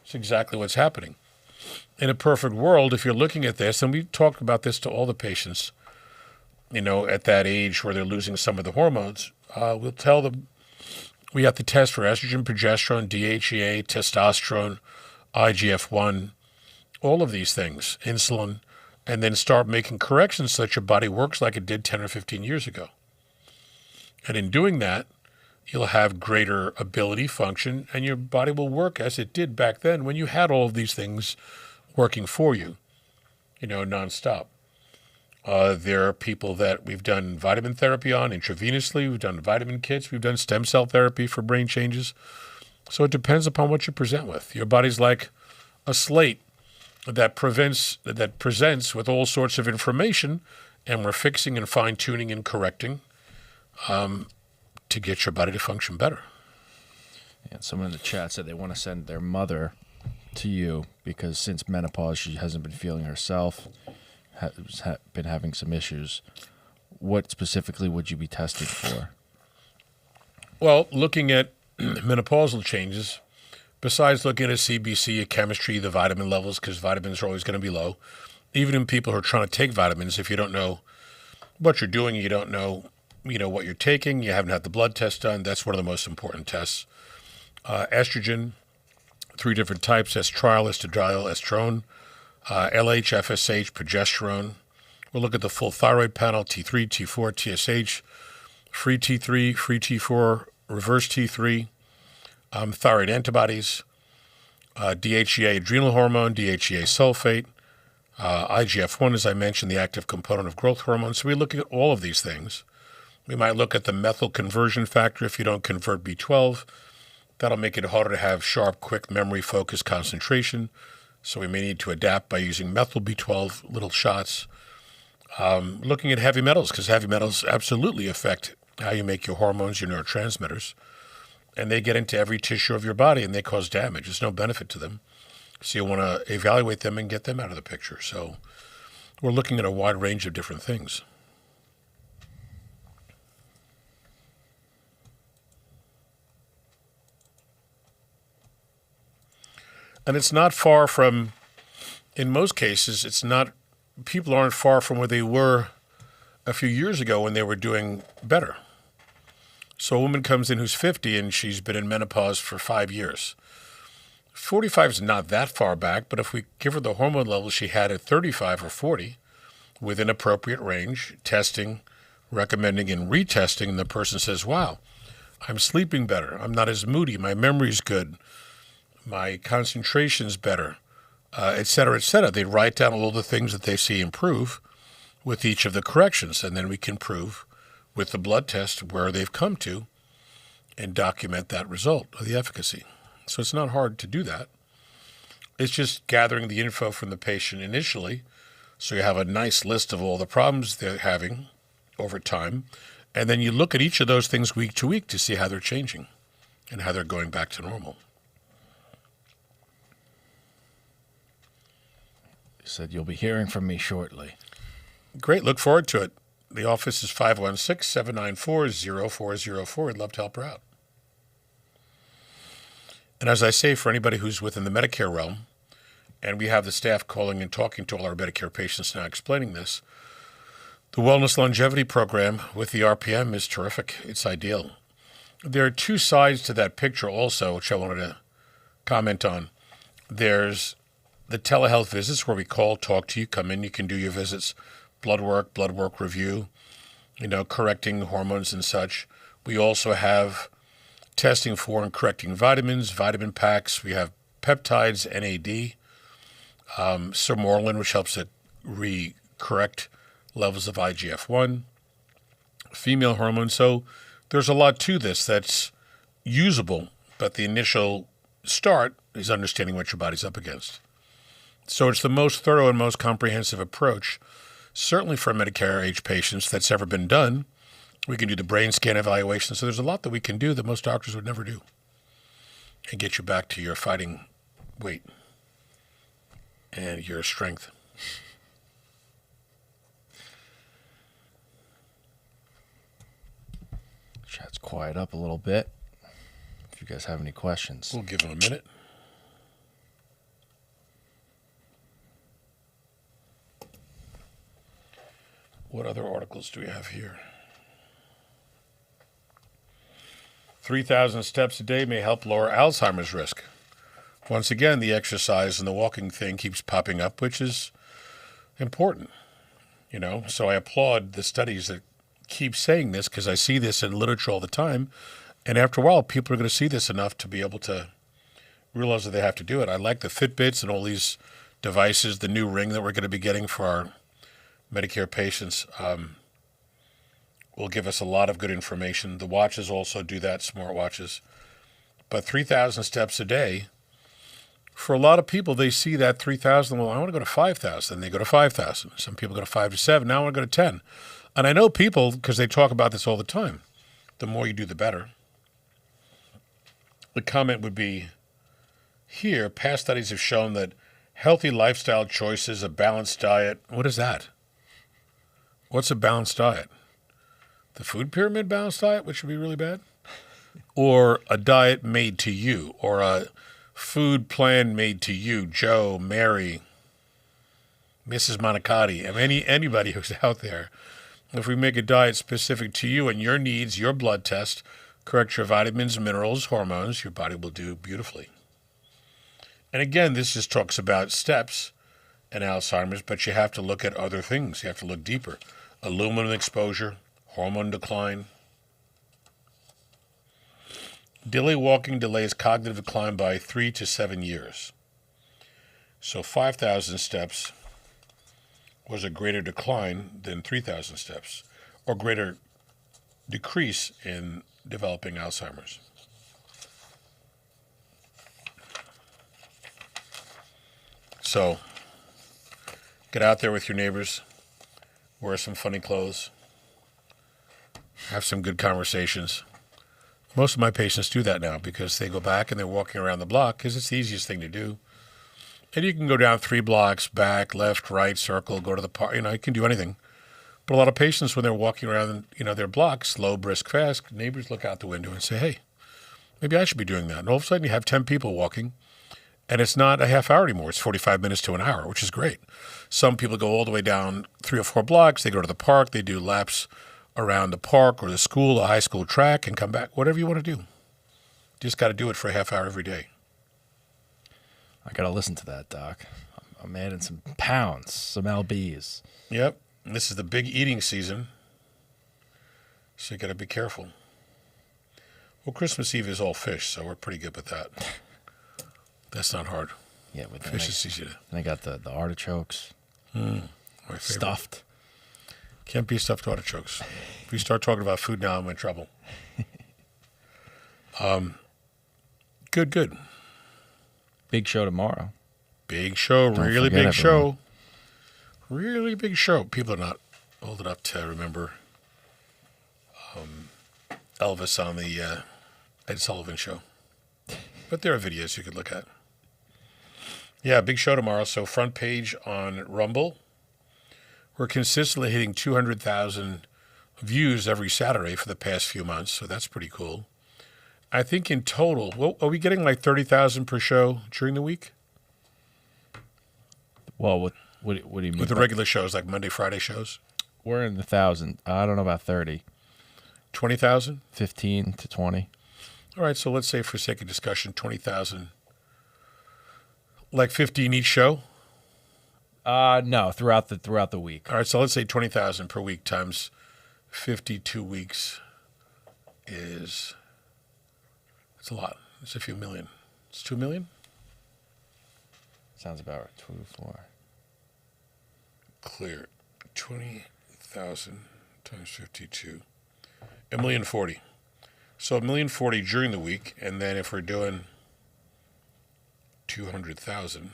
It's exactly what's happening. In a perfect world, if you're looking at this, and we talked about this to all the patients, at that age where they're losing some of the hormones, we'll tell them we have to test for estrogen, progesterone, DHEA, testosterone, IGF-1, all of these things, insulin, and then start making corrections so that your body works like it did 10 or 15 years ago. And in doing that, you'll have greater ability, function, and your body will work as it did back then when you had all of these things working for you, nonstop. There are people that we've done vitamin therapy on intravenously. We've done vitamin kits. We've done stem cell therapy for brain changes. So it depends upon what you present with. Your body's like a slate that presents with all sorts of information, and we're fixing and fine-tuning and correcting to get your body to function better. And someone in the chat said they want to send their mother to you because since menopause, she hasn't been feeling herself, has been having some issues. What specifically would you be testing for? Well, looking at menopausal changes, besides looking at a CBC, a chemistry, the vitamin levels, because vitamins are always going to be low. Even in people who are trying to take vitamins, if you don't know what you're doing, you don't know, what you're taking, you haven't had the blood test done, that's one of the most important tests. Estrogen, 3 different types, estriol, estradiol, estrone, LH, FSH, progesterone. We'll look at the full thyroid panel, T3, T4, TSH, free T3, free T4, reverse T3, thyroid antibodies, DHEA adrenal hormone, DHEA sulfate, IGF-1, as I mentioned, the active component of growth hormone. So we look at all of these things. We might look at the methyl conversion factor if you don't convert B12. That'll make it harder to have sharp, quick memory, focus, concentration. So we may need to adapt by using methyl B12 little shots. Looking at heavy metals, because heavy metals absolutely affect how you make your hormones, your neurotransmitters. And they get into every tissue of your body and they cause damage. There's no benefit to them. So you want to evaluate them and get them out of the picture. So we're looking at a wide range of different things. And it's not far from, in most cases, people aren't far from where they were a few years ago when they were doing better. So a woman comes in who's 50 and she's been in menopause for 5 years. 45 is not that far back, but if we give her the hormone levels she had at 35 or 40, within appropriate range, testing, recommending and retesting, and the person says, wow, I'm sleeping better. I'm not as moody. My memory's good. My concentration's better, et cetera, et cetera. They write down all the things that they see improve with each of the corrections, and then we can prove with the blood test where they've come to and document that result of the efficacy. So it's not hard to do that. It's just gathering the info from the patient initially so you have a nice list of all the problems they're having over time, and then you look at each of those things week to week to see how they're changing and how they're going back to normal. Said you'll be hearing from me shortly. Great. Look forward to it. The office is 516-794-0404. I'd love to help her out. And as I say, for anybody who's within the Medicare realm, and we have the staff calling and talking to all our Medicare patients now explaining this, the Wellness Longevity Program with the RPM is terrific. It's ideal. There are 2 sides to that picture also, which I wanted to comment on. There's the telehealth visits where we call, talk to you, come in, you can do your visits, blood work review, correcting hormones and such. We also have testing for and correcting vitamins, vitamin packs. We have peptides, NAD, sermorelin, which helps to correct levels of IGF-1, female hormones. So there's a lot to this that's usable, but the initial start is understanding what your body's up against. So it's the most thorough and most comprehensive approach, certainly for Medicare age patients, that's ever been done. We can do the brain scan evaluation. So there's a lot that we can do that most doctors would never do. and get you back to your fighting weight and your strength. Chat's quiet up a little bit. If you guys have any questions. We'll give them a minute. What other articles do we have here? 3,000 steps a day may help lower Alzheimer's risk. Once again, the exercise and the walking thing keeps popping up, which is important. You know, so I applaud the studies that keep saying this, because I see this in literature all the time. And after a while, people are going to see this enough to be able to realize that they have to do it. I like the Fitbits and all these devices, the new ring that we're going to be getting for our Medicare patients will give us a lot of good information. The watches also do that, smart watches. But 3,000 steps a day, for a lot of people, they see that 3,000, well, I want to go to 5,000. They go to 5,000. Some people go to 5 to 7. Now I want to go to 10. And I know people, because they talk about this all the time, the more you do, the better. The comment would be, here, past studies have shown that healthy lifestyle choices, a balanced diet, what is that? What's a balanced diet? The food pyramid balanced diet, which would be really bad? Or a diet made to you, or a food plan made to you, Joe, Mary, Mrs. Monicati, anybody who's out there. If we make a diet specific to you and your needs, your blood test, correct your vitamins, minerals, hormones, your body will do beautifully. And again, this just talks about steps and Alzheimer's, but you have to look at other things. You have to look deeper. Aluminum exposure, hormone decline. Daily walking delays cognitive decline by 3 to 7 years. So 5,000 steps was a greater decline than 3,000 steps, or greater decrease in developing Alzheimer's. So get out there with your neighbors, wear some funny clothes, have some good conversations. Most of my patients do that now because they go back and they're walking around the block because it's the easiest thing to do. And you can go down 3 blocks, back, left, right, circle, go to the park. You know, you can do anything. But a lot of patients, when they're walking around, their block, slow, brisk, fast, neighbors look out the window and say, hey, maybe I should be doing that. And all of a sudden you have 10 people walking, and it's not a half hour anymore. It's 45 minutes to an hour, which is great. Some people go all the way down 3 or 4 blocks. They go to the park. They do laps around the park or the school, a high school track, and come back. Whatever you want to do. Just got to do it for a half hour every day. I got to listen to that, Doc. I'm adding some pounds, some lbs. Yep. And this is the big eating season, so you got to be careful. Well, Christmas Eve is all fish, so we're pretty good with that. That's not hard. Yeah, with fish is easy to. And I got the artichokes. My favorite. Stuffed. Can't be stuffed artichokes. If we start talking about food now, I'm in trouble. Good. Big show tomorrow. Big show, Don't really forget big show. everyone. Really big show. People are not old enough to remember Elvis on the Ed Sullivan Show. But there are videos you could look at. Yeah, big show tomorrow. So front page on Rumble. We're consistently hitting 200,000 views every Saturday for the past few months, so that's pretty cool. I think in total, well, are we getting like 30,000 per show during the week? Well, what do you mean? With the regular shows, like Monday, Friday shows? We're in the 1,000. I don't know about 30. 20,000? 15 to 20. All right, so let's say for sake of discussion, 20,000. Like 15 each show? No, throughout the week. All right, so let's say 20,000 per week times 52 weeks is, it's a lot. It's a few million. It's 2 million? Sounds about right. 2 to 4. Clear. 20,000 times 52. 1,040,000. So 1,040,000 during the week, and then if we're doing 200,000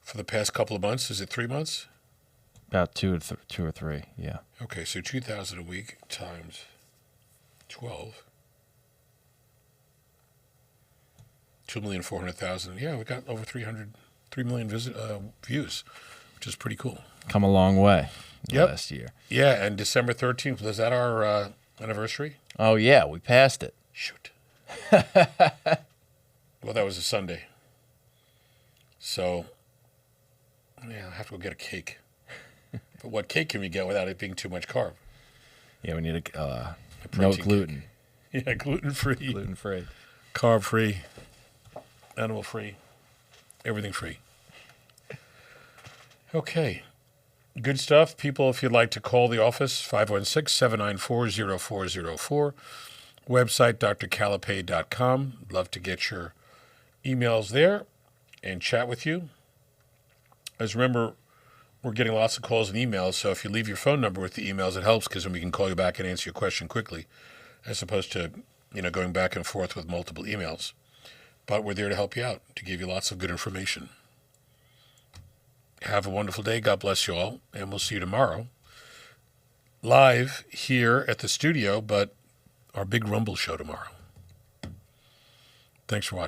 for the past couple of months, is it 3 months? About 2 or 3, yeah. Okay, so 2,000 a week times 12. 2,400,000. Yeah, we got over 3 million views, which is pretty cool. Come a long way last year. Yeah, and December 13th, was that our anniversary? Oh, yeah, we passed it. Shoot. Well, that was a Sunday. So, yeah, I'll have to go get a cake. But what cake can we get without it being too much carb? Yeah, we need A no protein gluten. cake. Yeah, gluten-free, Gluten-free. carb-free, animal-free, everything free. Okay. Good stuff. People, if you'd like to call the office, 516-794-0404. Website, drcalapai.com. Love to get your emails there and chat with you. As remember, we're getting lots of calls and emails, so if you leave your phone number with the emails, it helps because then we can call you back and answer your question quickly, as opposed to, going back and forth with multiple emails. But we're there to help you out, to give you lots of good information. Have a wonderful day. God bless you all, and we'll see you tomorrow. Live here at the studio, but our big Rumble show tomorrow. Thanks for watching.